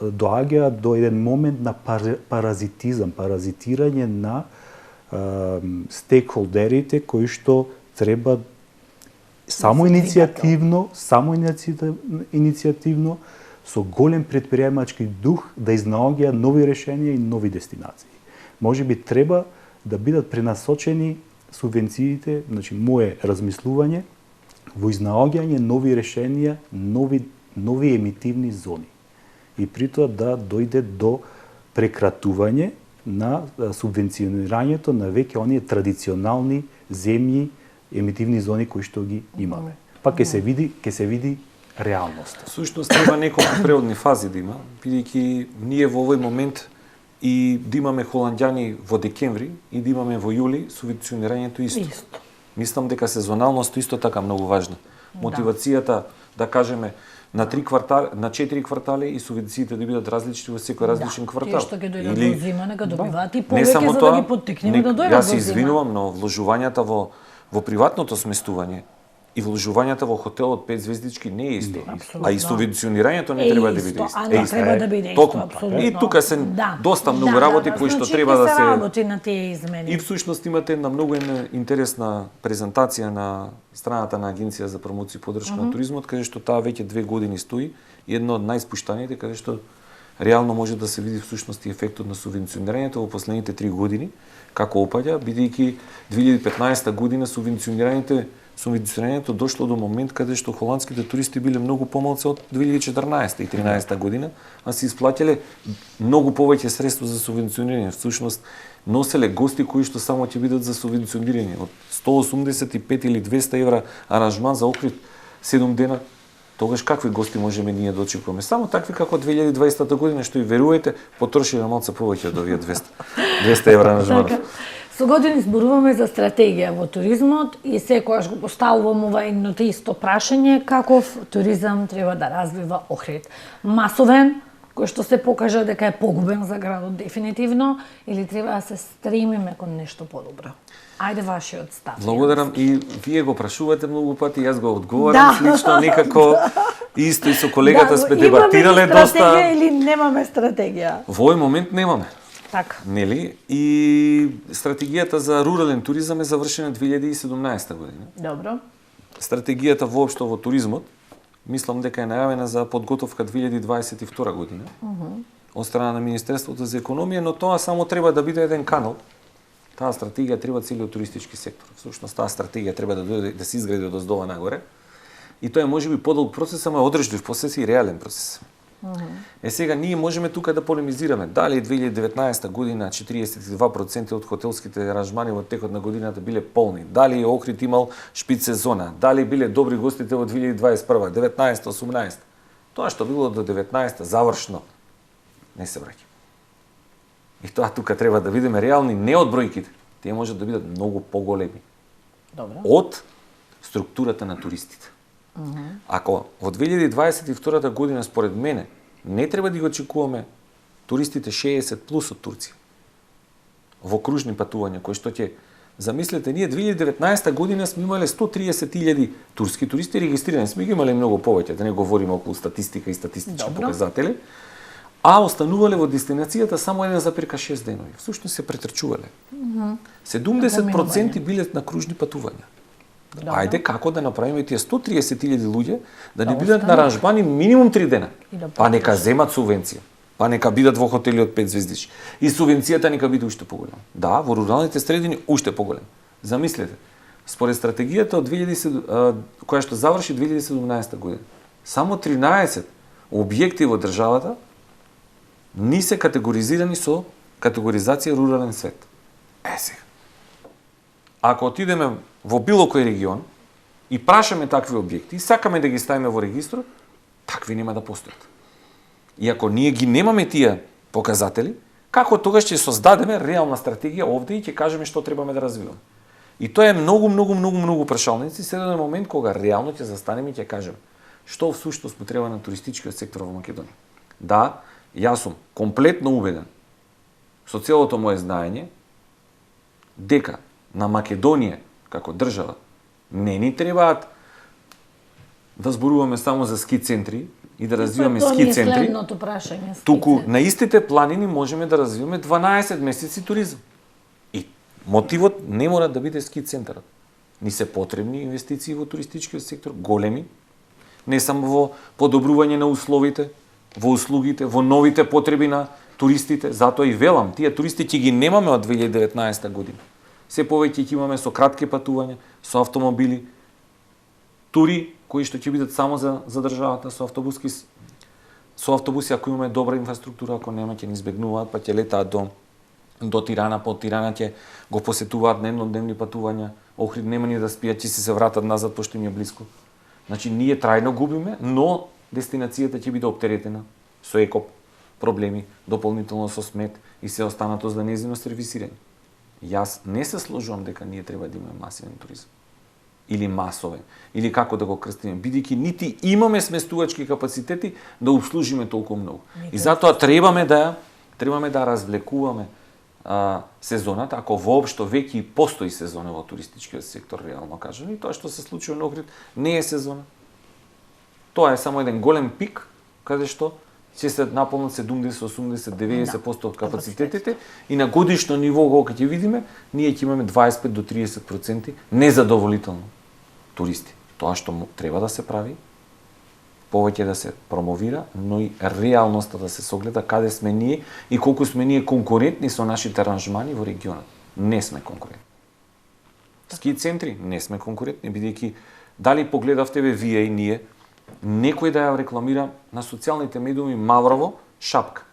Доаѓаат до еден момент на паразитизам, паразитирање на стейкхолдерите кои што треба само иницијативно, со голем претприемачки дух да изнаоѓаат нови решенија и нови дестинации. Може би треба да бидат пренасочени субвенциите, значи мое размислување, во изнаоѓање нови решенија, нови емитивни зони. И при тоа да дојде до прекратување на субвенционирањето на веќе оние традиционални земји, емитивни зони кои што ги имаме. Па ќе се види реалноста. Сушност треба неколку преодни фази да има, бидејќи ние во овој момент и да имаме холанѓани во декември и да имаме во јули, субвенционирањето исто. Мислам дека сезоналноста исто така многу важна. Мотивацијата, да кажеме, на 4 квартали и субвенциите да бидат различни во секој различен квартал. Тие што ќе дојдат во зима, нека добиваат и повеќе за да ги поттикнеме да дојдат во зима. Јас се извинувам, но вложувањата во приватното сместување и вложувањата во хотел од 5 звездички не е исто. А и субвенционирањето не треба да биде исто. Не треба да биде исто, апсолутно. И тука се доста многу работи кои што треба да се работи на тие измени. И всушност имате една многу интересна презентација на страната на Агенција за промоција и поддршка на туризмот, каде што таа веќе 2 години стои и едно од најспуштаните, каде што реално може да се види всушност и ефектот на субвенционирањето во последните 3 години, како опаѓа, бидејќи 2015 година субвенционирањето дошло до момент каде што холандските туристи биле многу помалци од 2014 и 2013 година, а се исплаќале многу повеќе средства за субвенционирање. Всушност носеле гости кои што само ќе бидат за субвенционирање од 185 или 200 евра аранжман за Охрид 7 дена. Тогаш какви гости можеме ние да очекуваме? Само такви како 2020 година, што и верувате, потрошиле малце повеќе од овие 200 евра аранжман. Со години зборуваме за стратегија во туризмот и секогаш го поставувам ова едното исто прашање, каков туризам треба да развива Охрид. Масовен, кој што се покажа дека е погубен за градот дефинитивно, или треба да се стремиме кон нешто подобро? Ајде вашиот став. Благодарам, и вие го прашувате многу пати, јас го одговарам слично, некако исто и со колегата сме дебатирале доста. Имаме стратегија или немаме стратегија? Во овој момент немаме. Така. Нели? И стратегијата за рурален туризам е завршена 2017 година. Добро. Стратегијата воопшто во туризмот, мислам дека е најавена за подготовка 2022 година. Од страна на Министерството за економија, но тоа само треба да биде еден канал. Таа стратегија треба целиот туристички сектор. Всушност таа стратегија треба да дојде да се изгради од оздола нагоре. И тоа е можеби подолг процес, ама одржлив процес и реален процес. Сега ние можеме тука да полемизираме дали 2019 година 42% од хотелските аранжмани во текот на годината биле полни, дали Охрид имал шпиц сезона, дали биле добри гостите во 2021, 19, 18. Тоа што било до 19-та завршно не се враќа. И тоа тука треба да видиме реални, не од бројките. Тие може да бидат многу поголеми. Добро. Од структурата на туристите. Ако во 2022 година според мене не треба да ги очекуваме туристите 60 плюс од Турција во кружни патувања кои што ќе замислете, ние 2019 година сме имале 130.000 турски туристи регистрирани, сме ги имале многу повеќе, да не говориме околу статистика и статистички показатели, а останувале во дестинацијата само 1,6 денови. Всушност се претрчувале. 70% биле на кружни патувања. Ајде како да направиме тие 130.000 луѓе да не бидат на аранжмани минимум 3 дена. Па нека земат субвенција. Па нека бидат во хотели од 5 звездичи. И субвенцијата нека биде уште поголема. Да, во руралните средини уште поголема. Замислете, според стратегијата од 2000 која што заврши 2017 година, само 13 објекти во државата ни се категоризирани со категоризација рурален свет. Сега. Ако отидеме во било кој регион и прашаме такви објекти и сакаме да ги ставиме во регистрот, такви нема да постојат. И ако ние ги немаме тие показатели, како тогаш ќе создадеме реална стратегија овде и ќе кажеме што требаме да развиваме. И тоа е многу прашалници, се до момент кога реално ќе застанеме и ќе кажеме што всушност му треба на туристичкиот сектор во Македонија. Да, јас сум комплетно убеден со целото мое знаење дека на Македонија како држава не ни требаат да зборуваме само за ски центри и да развиваме ски центри. Туку на истите планини можеме да развиваме 12 месеци туризам. И мотивот не мора да биде ски центарот. Ни се потребни инвестиции во туристичкиот сектор, големи, не само во подобрување на условите, во услугите, во новите потреби на туристите, затоа и велам, тие туристи ќе ги немаме од 2019 година. Се повеќе ќе имаме со кратки патувања, со автомобили, тури кои што ќе бидат само за државата, со автобуси ако имаме добра инфраструктура, ако нема ќе ни избегнуваат, па ќе летаат до Тирана, по Тирана ќе го посетуваат на еднодневни патувања, Охрид нема ни да спијат, ќе се вратат назад пошто им е блиску. Значи ние трајно губиме, но дестинацијата ќе биде оптеретена со еко проблеми, дополнително со смет и се останато за нејзино сервисирање. Јас не се сложувам дека ние треба да имаме масивен туризам. Или масовен, или како да го крстиме, бидејќи нити имаме сместувачки капацитети да обслужиме толку многу. И затоа требаме да развлекуваме сезоната, ако воопшто веќе и постои сезона во туристичкиот сектор, реално кажано, и тоа што се случува на Охрид не е сезона. Тоа е само еден голем пик, каде што ќе се наполнат 70, 80, 90% од капацитетите и на годишно ниво, кога ќе видиме, ние ќе имаме 25 до 30% незадоволително туристи. Тоа што треба да се прави, повеќе да се промовира, но и реалноста да се согледа каде сме ние и колку сме ние конкурентни со нашите аранжмани во регионот. Не сме конкурентни. Ски центри не сме конкурентни, бидејќи дали погледавте вие и ние, некој да ја рекламира на социјалните медиуми Маврово, Шапка.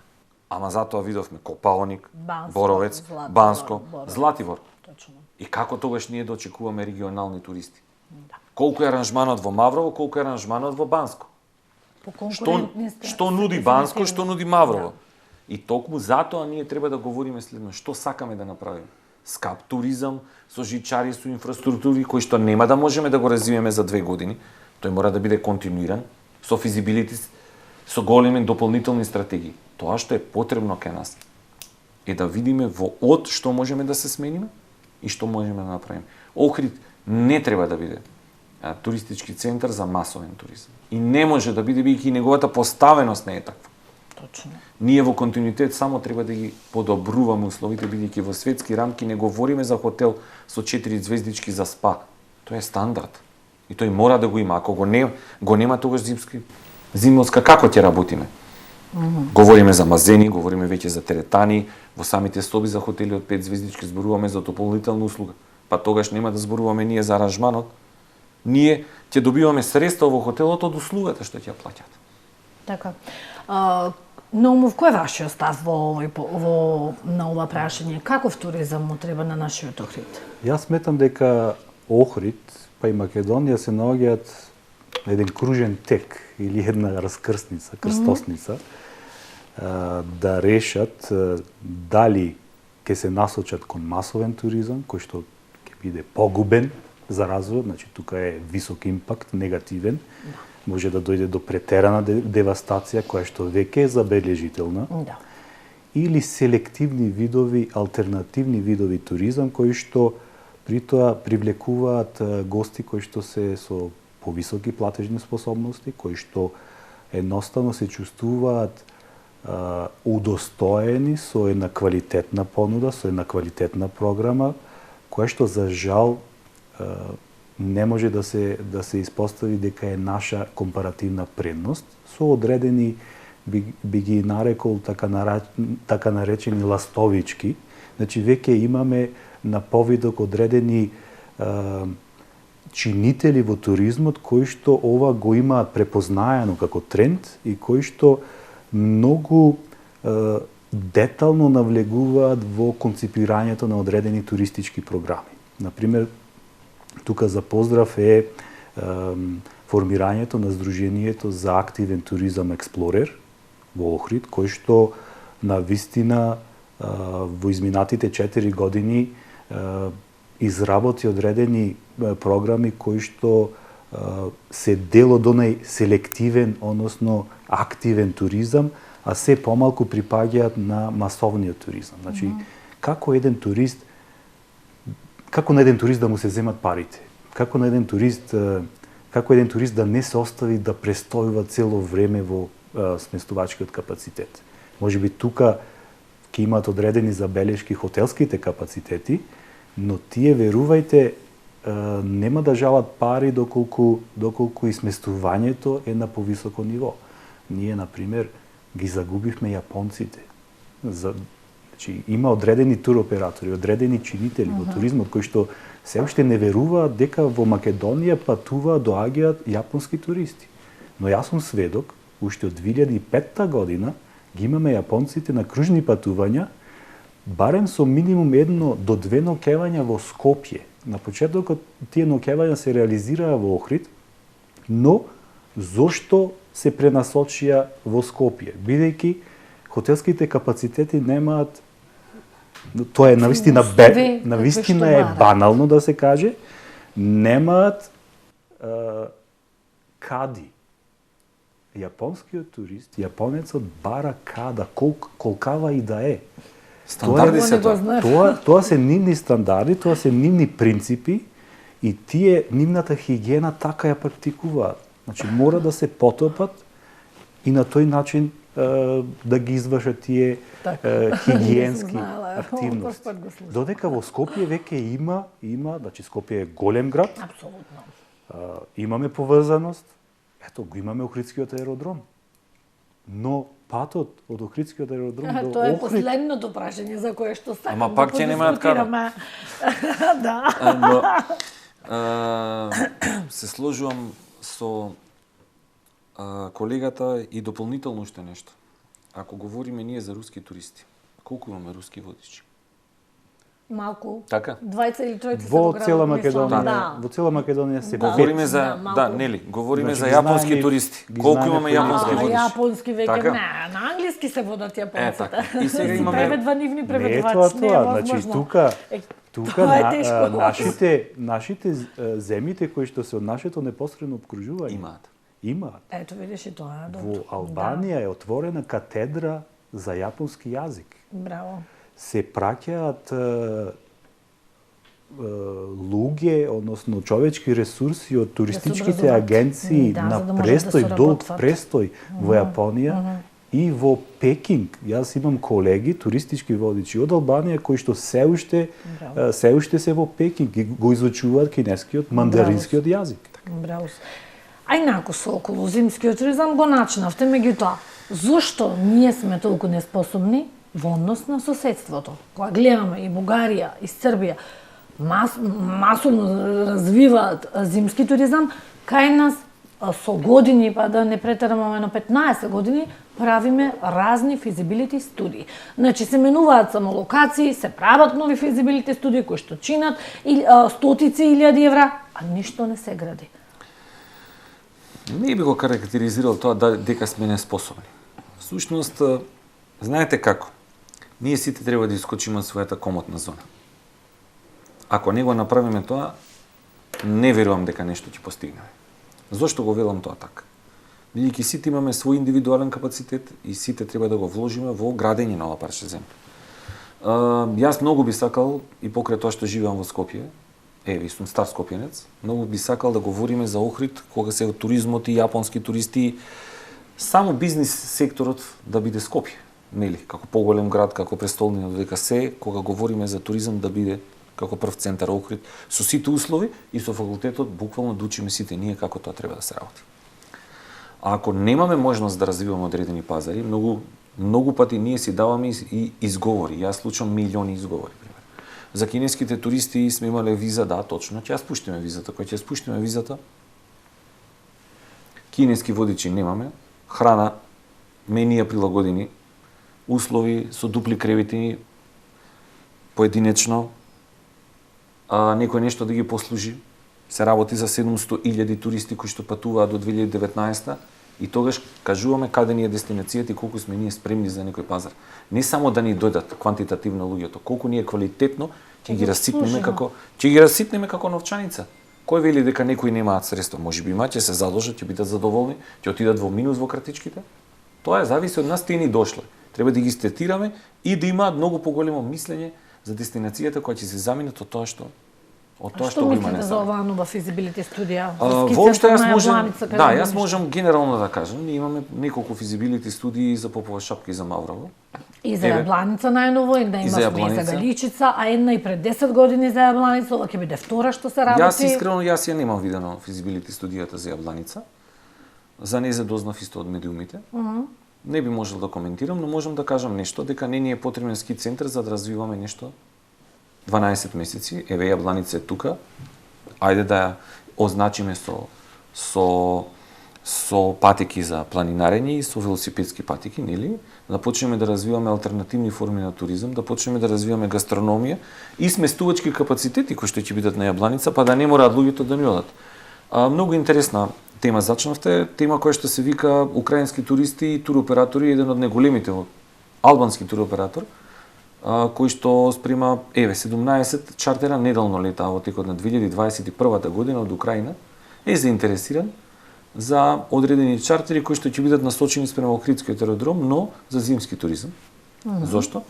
Ама затоа видовме Копалник, Боровец, Банско, Златибор. Точно. И како тогаш ние да очекуваме регионални туристи? Да. Колку е аранжманот во Маврово, колку е аранжманот во Банско? Што нуди Банско, што нуди Маврово? Да. И токму затоа ние треба да говориме следно, што сакаме да направиме. Скап туризам, со жичари, со инфраструктури, кои што нема да можеме да го развиеме за 2 години. Тој мора да биде континуиран, со физибилити, со големи дополнителни стратегии. Тоа што е потребно кај нас е да видиме од што можеме да се смениме и што можеме да направиме. Охрид не треба да биде туристички центар за масовен туризам. И не може да биде, бидејќи неговата поставеност не е таква. Точно. Ние во континуитет само треба да ги подобруваме условите, бидејќи во светски рамки не говориме за хотел со 4 звездички за спа. Тоа е стандард. И тој мора да го има. Ако го нема тогаш зимовска, како ќе работиме? Говориме за мазени, говориме веќе за теретани, во самите соби за хотели од 5 звездички зборуваме за дополнителна услуга. Па тогаш нема да зборуваме ние за аранжманот. Ние ќе добиваме средства во хотелот од услугата што ќе ја плаќат. Така. Наумов, кој е вашиот став на ова прашање? Каков туризам му треба на нашиот Охрид? Јас сметам дека Охрид, па и Македонија се наоѓаат на еден кружен тек или една раскрсница, крстосница, да решат дали ќе се насочат кон масовен туризам, кој што ќе биде погубен за развојот, значи тука е висок импакт, негативен, може да дојде до претерана девастација која што веќе е забележителна. Да. Или селективни видови, алтернативни видови туризам кои што при тоа привлекуваат гости кои што се со повисоки платежни способности, кои што едноставно се чувствуваат удостоени со една квалитетна понуда, со една квалитетна програма, која што за жал не може да се испостави дека е наша компаративна предност со одредени би ги нарекол така наречени ластовички. Значи веќе имаме на повидок одредени чинители во туризмот кои што ова го имаат препознаено како тренд и кои што многу детално навлегуваат во конципирањето на одредени туристички програми. Например, тука за поздрав е формирањето на Сдруженијето за активен туризам Експлорер во Охрид, кој што на вистина во изминатите 4 години изработи одредени програми кои што се дел од онај селективен, односно активен туризам, а се помалку припаѓаат на масовниот туризам. Значи, како на еден турист да му се земат парите? Како еден турист да не се остави да престојува цело време во сместувачкиот капацитет? Можеби тука ќе имаат одредени забелешки хотелските капацитети, но тие, верувајте, нема да жалат пари доколку и сместувањето е на повисоко ниво. Ние, например, ги загубивме јапонците. Значи, има одредени туроператори, одредени чинители во туризмот кои што се уште не веруваат дека во Македонија патуваат, доаѓаат јапонски туристи. Но јас сум сведок, уште од 2005 година ги имаме јапонците на кружни патувања, барем со минимум 1 до 2 ноќевања во Скопје. На почетокот тие ноќевања се реализираа во Охрид, но зошто се пренасочија во Скопје? Бидејќи хотелските капацитети немаат, тоа е навистина е банално да се каже, немаат кади. Јапонскиот турист, јапонецот бара када, колкава и да е. Стандарди се тоа. Тоа се нивни стандарди, тоа се нивни принципи и тие нивната хигиена така ја практикуваат. Значи мора да се потопат и на тој начин да ги извршат тие хигиенски активности. Додека во Скопје веќе има, значи Скопје е голем град. Апсолутно. Имаме поврзаност. Ето го имаме Охридскиот аеродром. Но патот од Охридскиот аеродром до Охрид... Тоа е последното прашање за кое што сакам Ама пак ќе немаат кара. Да. Се сложувам со колегата и дополнително уште нешто. Ако говориме ние за руски туристи, колку имаме руски водичи? Малку. Така? 20 или 30 се во во цела Македонија. Македонија, во цела Македонија се Говориме за нели, говориме за јапонски туристи. Колку имаме јапонски водичи? Јапонски веќе на англиски се водат јапонците. Така. И сега имаме преведва нивни преведувачи. Не е тоа, значи тука нашите земјите кои што се од нашето непосредно обкружување имаат. Ето видиш и тоа, добро. Во Албанија е отворена катедра за јапонски јазик. Браво. Се праќаат луѓе, односно човечки ресурси од туристичките агенции на престој, долг престој во Јапонија и во Пекинг. Јас имам колеги, туристички водичи од Албанија кои што се уште се во Пекинг и го изучуваат кинескиот, мандаринскиот јазик. Браво. А инаку со околу зимскиот туризам го начинавте, меѓутоа, зошто ние сме толку неспособни во однос на соседството? Кога гледаме и Бугарија, и Србија, масовно развиваат зимски туризам, кај нас со години, па да не претераме на 15 години, правиме разни физибилити студии. Значи се менуваат само локации, се прават нови физибилити студии кои што чинат стотици илјади евра, а ништо не се гради. Не би го карактеризирал тоа дека сме неспособни. Всушност, знаете како? Ние сите треба да искочиме од својата комотна зона. Ако не го направиме тоа, не верувам дека нешто ќе постигнеме. Зошто го велам тоа така? Бидејќи сите имаме свој индивидуален капацитет и сите треба да го вложиме во градење на ова парче земја. Јас многу би сакал, и покрај тоа што живеам во Скопје, и сум стар скопјанец, многу би сакал да говориме за Охрид, кога се туризмот и јапонски туристи, само бизнис секторот да биде Скопје, нели, како поголем град, како престолнина, додека се, кога говориме за туризам, да биде како прв центар Охрид, со сите услови и со факултетот, буквално да учиме сите ние како тоа треба да се работи. А ако немаме можност да развиваме одредени пазари, многу пати ние си даваме и изговори. Јас случам милиони изговори. За кинеските туристи сме имале виза, да, точно, ќе ја спуштиме визата. Кога ќе ја спуштиме визата, кинески водичи немаме, храна, менија прилагодени, услови со дупли кревети, поединечно, некој нешто да ги послужи. Се работи за 700.000 туристи кои што патуваат до 2019 и тогаш кажуваме каде ни е дестинацијата и колку сме ние спремни за некој пазар. Не само да ни дојдат квантитативно луѓето, колку ние квалитетно ќе ги расипнеме како новчаница. Кој вели дека некои немаат средства? Можеби имаат, ќе се задолжат, ќе бидат задоволни, ќе отидат во минус во кратичките. Тоа зависи од нас, тие ни дошле. Треба да ги стетираме и да имаат многу поголемо мислење за дестинацијата која ќе се заминат од тоа што Што мислите за оваа нова физибилити студија? Воопшто јас можам генерално да кажам, ние имаме неколку физибилити студии за Попова шапка и за Маврово. И за Јабланица најново, една имавме и за Галичица, а една и пред 10 години за Јабланица, ова ќе биде втора што се работи. Јас искрено ја немам видено физибилити студијата за Јабланица. За нејзе дознав исто од медиумите. Не би можел да коментирам, но можам да кажам нешто дека не ни е потребен ски центар за да развиваме нешто 12 месеци, еве Јабланица е тука, ајде да ја означиме со патеки за планинарење и со велосипедски патеки, нели? Да почнеме да развиваме алтернативни форми на туризам, да почнеме да развиваме гастрономија и сместувачки капацитети кои што ќе бидат на Јабланица, па да не мораат луѓето да ни одат. Многу интересна тема зачнавте, тема која што се вика украински туристи и туроператори, еден од најголемите албански туроператор, кој што спрема 17 чартера неделно лета во текот на 2021 година од Украина, е заинтересиран за одредени чартери кои што ќе бидат насочени спрема Охридскиот аеродром, но за зимски туризам. Зошто?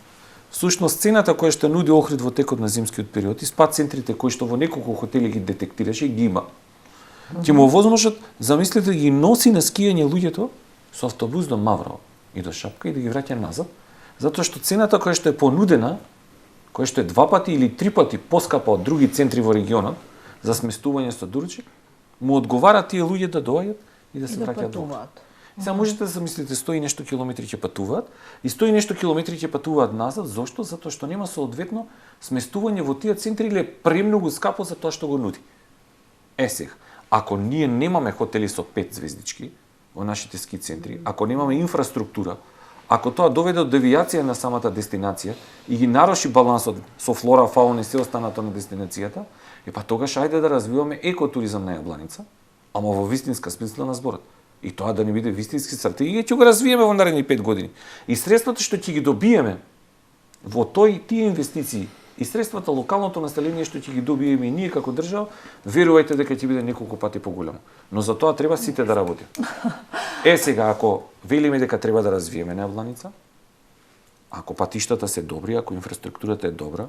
Всушност цената која што нуди Охрид во текот на зимскиот период и спа центрите кои што во неколку хотели ги детектираше ги има. Ќе му овозможат, замислете, ги носи на скијање луѓето со автобус до Маврово и до Шапка и да ги враќа назад, затоа што цената која што е понудена, која што е 2 пати или 3 пати поскапа од други центри во регионот за сместување со дурчи, му одговара тие луѓе да доаѓат и да се враќаат домов. Сега можете да замислите 100 и нешто километри ќе патуваат и 100 и нешто километри ќе патуваат назад, зошто? Затоа што нема соодветно сместување во тие центри или е премногу скапо за тоа што го нуди. Сега, ако ние немаме хотели со 5 звездички во нашите ски центри, ако немаме инфраструктура, ако тоа доведе до девијација на самата дестинација и ги наруши балансот со флора, фауна и се останато на дестинацијата, па тогаш ајде да развиваме екотуризам на Јабланица, ама во вистинска смисла на зборот. И тоа да не биде вистински стратегија, ќе го развиеме во наредни 5 години. И средствата што ќе ги добиеме во тие инвестиции и средствата локалното население што ќе ги добиеме и ние како држава, верувајте дека ќе биде неколку пати поголемо. Но за тоа треба сите да работат. Сега, ако велиме дека треба да развиеме на Јабланица, ако патиштата се добри, ако инфраструктурата е добра,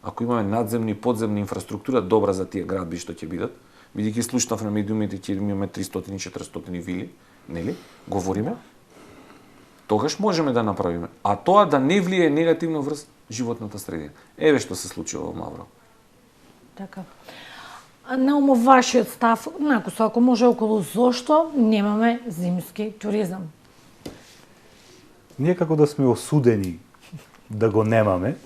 ако имаме надземни и подземни инфраструктура добра за тие градби што ќе бидат, бидејќи слушнав на медиумите ќе имаме 300-400 вили, нели? Говориме, тогаш можеме да направиме. А тоа да не влие негативно врз животната средина. Еве што се случува во Маврово. Така. Наомо вашиот став, накусо ако може околу зошто немаме зимски туризам? Ние како да сме осудени да го немаме,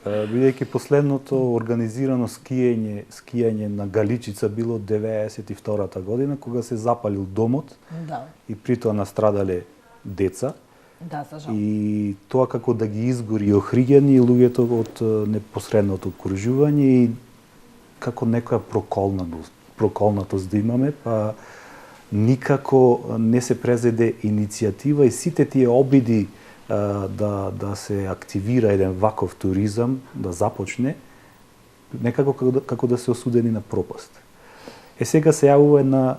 бидејќи последното организирано скијање на Галичица било 92-та година, кога се запалил домот и при тоа настрадале деца. Да, за жал. И тоа како да ги изгори охриѓани луѓето од непосредното окружување и како некоја проколнатост да имаме, па никако не се презеде иницијатива и сите тие обиди да се активира еден ваков туризам, да започне, некако како да се осудени на пропаст. Сега се јавува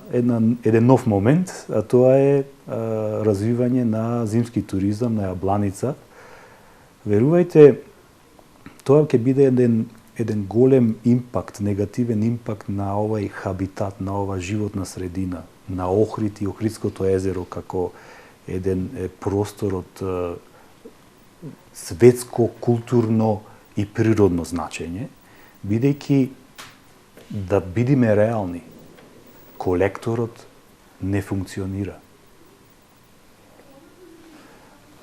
еден нов момент, а тоа е развивање на зимски туризам на Јабланица. Верувајте, тоа ќе биде еден голем импакт, негативен импакт на овај хабитат, на ова животна средина, на Охрид и Охридското езеро како еден простор од светско, културно и природно значење, бидејќи да бидиме реални, колекторот не функционира.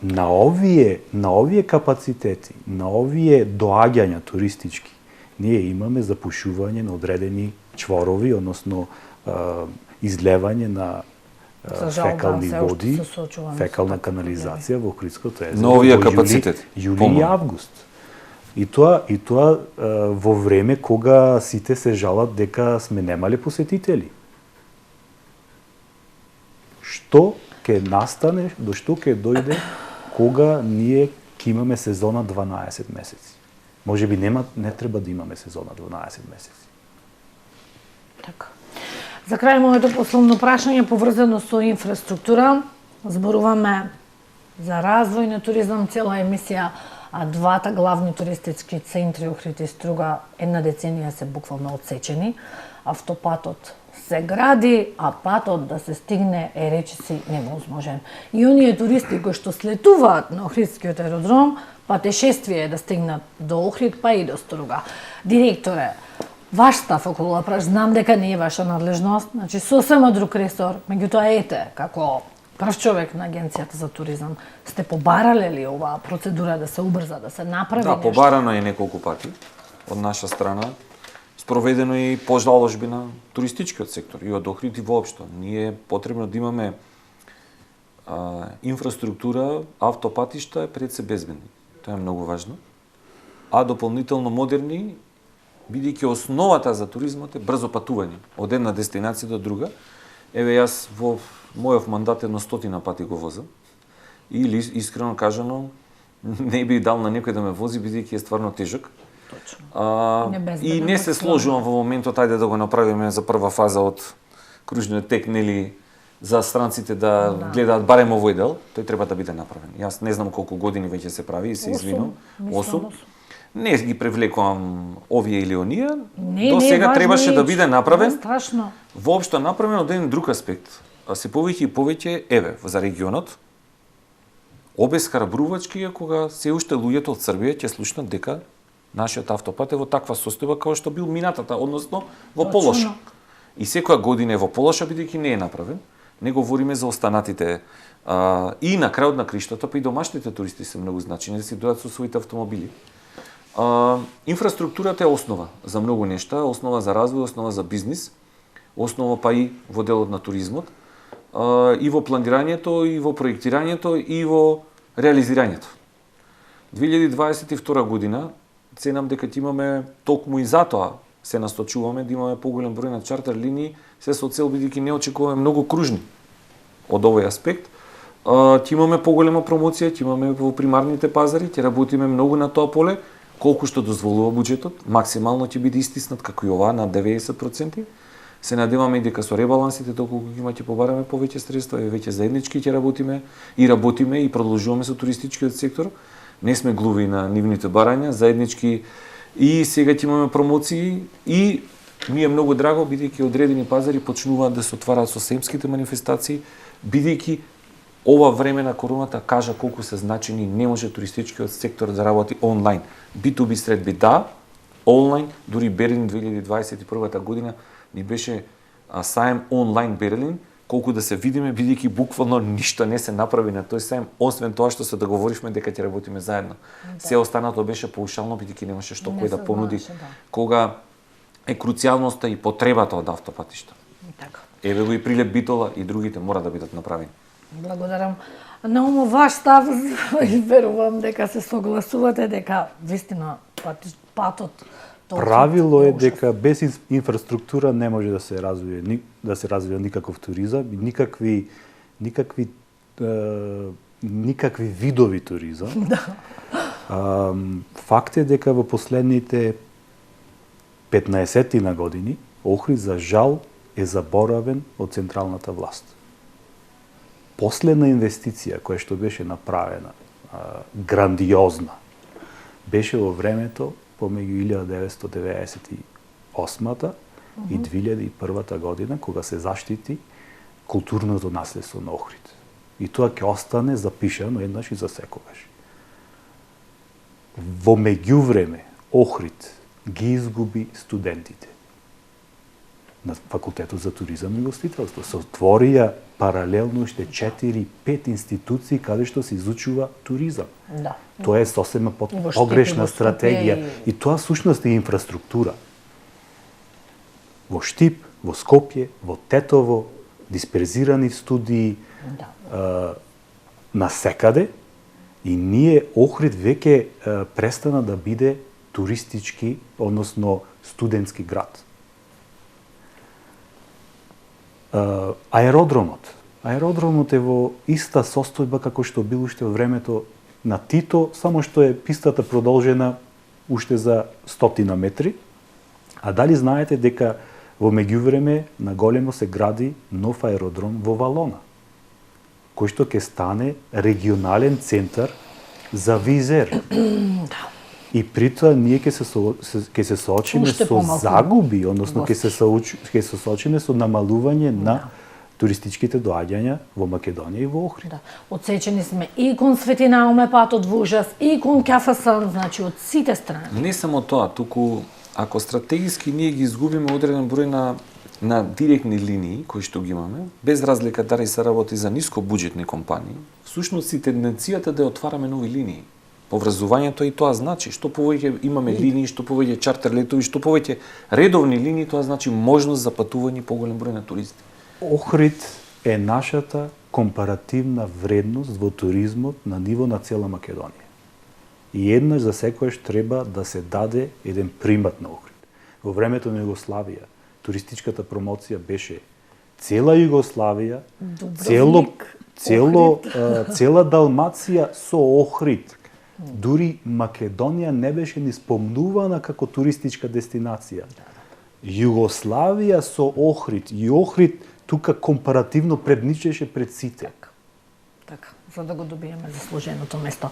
На овие капацитети, на овие доаѓања туристички, ние имаме запушување на одредени чворови, односно излевање на фекални води, фекална канализација во Охридското езеро. На овие капацитети. Јули и август. И тоа во време кога сите се жалат дека сме немале посетители. Што ќе настане, до што ќе дојде кога ние ќе имаме сезона 12 месеци? Можеби не треба да имаме сезона 12 месеци. Така. За крај моето последно прашање поврзано со инфраструктура. Зборуваме за развој на туризам, цела емисија, а двата главни туристички центри Охрид и Струга една деценија се буквално отсечени. Автопатот се гради, а патот да се стигне е речиси невозможен. И оние туристи кои што слетуваат на Охридскиот аеродром, патешествие да стигнат до Охрид, па и до Струга. Директоре, ваш став околу праш, знам дека не е ваша надлежност, значи сосема друг ресор, меѓутоа ете, како прв човек на Агенцијата за туризам, сте побарале ли оваа процедура да се убрза, да се направи Да, нешто? побарано е неколку пати од наша страна. Спроведено и пожаложби на туристичкиот сектор и од Охрид и воопшто. Ние е потребно да имаме инфраструктура, автопатишта пред се безбедни. Тоа е многу важно. А дополнително модерни, бидејќи основата за туризмот е брзо патување од една дестинација до друга. Еве јас во мојов мандат 100 пати го возам. Или искрено кажано не би дал на некој да ме вози бидејќи е стварно тежок. И не се сложувам во моментот, ајде да го направиме за прва фаза од кружниот тек, нели, за странците да гледаат барем овој дел, тој треба да биде направен. Јас не знам колку години веќе се прави и се извинувам. 8. Не ги привлекувам овие или оние. До сега требаше да биде направен. Страшно. Воопшто направен од еден друг аспект. А се повеќе и повеќе, еве, за регионот, обесхрабрувачки е кога се уште луѓето од Србија ќе слушнат дека нашиот автопат е во таква состојба како што бил минатата, односно во полоша. И секоја година е во полоша бидејќи не е направен. Не говориме за останатите и на крајот на криштата, па и домашните туристи се многу значени да си дојдат со своите автомобили. Инфраструктурата е основа за многу нешта, основа за развој, основа за бизнис, основа па и во делот на туризмот, и во планирањето, и во проектирањето, и во реализирањето. 2022 година ценам дека ќе имаме токму и затоа се насточуваме да имаме поголем број на чартер линии, се со цел бидејќи не очекуваме многу кружни од овој аспект. Ќе имаме поголема промоција, ќе имаме во примарните пазари, ќе работиме многу на тоа поле, колку што дозволува буџетот, максимално ќе биде истиснат како и ова на 90%. Се надеваме и дека со ребалансите доколку има ќе побараме повеќе средства и веќе заеднички ќе работиме и продолжуваме со туристичкиот сектор. Не сме глуви на нивните барања, заеднички и сега ќе имаме промоции и ми е многу драго бидејќи одредени пазари почнуваат да се отвараат со семските манифестации, бидејќи ова време на короната кажа колку се значени, не може туристичкиот сектор да работи онлайн. B2B средби да, онлайн, дури Берлин 2021 година ни беше саем онлайн Берлин, колку да се видиме, бидејќи буквално ништо не се направи на тој саем, освен тоа што се договоривме дека ќе работиме заедно. Да. Се останато беше поушално, бидејќи немаше што кој да понуди, кога е круцијалноста и потребата од автопатишта. Така. Еве го и Прилеп Битола и другите мора да бидат направени. Благодарам. На омо ваш став верувам дека се согласувате дека вистина патот Правило е ужас. дека без инфраструктура не може да се развива никаков туризам и никакви видови туризам. Факт е дека во последните 15 на години Охрид за жал е заборавен од централната власт. Последна инвестиција која што беше направена, грандиозна, беше во времето помеѓу 1998 и 2001 година, кога се заштити културното наследство на Охрид. И тоа ќе остане запишано еднаш и за секогаш. Во меѓувреме Охрид ги изгуби студентите на Факултетот за туризам и гостителство. Се отворија паралелно уште 4-5 институции каде што се изучува туризам. Да. Тоа е сосема погрешна стратегија. И тоа всушност е инфраструктура. Во Штип, во Скопје, во Тетово, дисперзирани студии, насекаде, и ние Охрид веќе престана да биде туристички, односно студентски град. Аеродромот е во иста состојба како што бил уште во времето на Тито, само што е пистата продолжена уште за 100 метри. А дали знаете дека во меѓувреме на големо се гради нов аеродром во Валона, кој што ќе стане регионален центар за Визер. И притоа ние ќе се соочиме со загуби, односно ќе се соочиме со намалување на туристичките доаѓања во Македонија и во Охрид. Да. Отсечени сме и кон Свети Науме патот во ужас, и кон КФС, значи од сите страни. Не само тоа, туку ако стратегиски ние ги изгубиме одреден број на директни линии кои што ги имаме, без разлика дали се работи за нискобуџетни компании, всушност и тенденцијата да отвараме нови линии. Поврзувањето и тоа значи, што повеќе имаме линии, што повеќе чартер летови, што повеќе редовни линии, тоа значи можност за патување и поголем број на туристи. Охрид е нашата компаративна вредност во туризмот на ниво на цела Македонија. И еднаш за секојаш треба да се даде еден примат на Охрид. Во времето на Југославија, туристичката промоција беше цела Југославија, цела Далмација со Охрид. Дури Македонија не беше ни спомнувана како туристичка дестинација. Југославија со Охрид и Охрид тука компаративно предничеше пред сите. Така, за да го добиеме заслуженото место.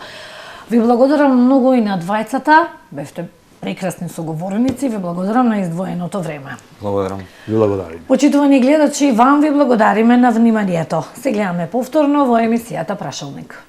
Ви благодарам многу и на двајцата, бевте прекрасни соговорници, ви благодарам на издвоеното време. Благодарам. Ви благодарим. Почитувани гледачи, вам ви благодариме на вниманието. Се гледаме повторно во емисијата Прашалник.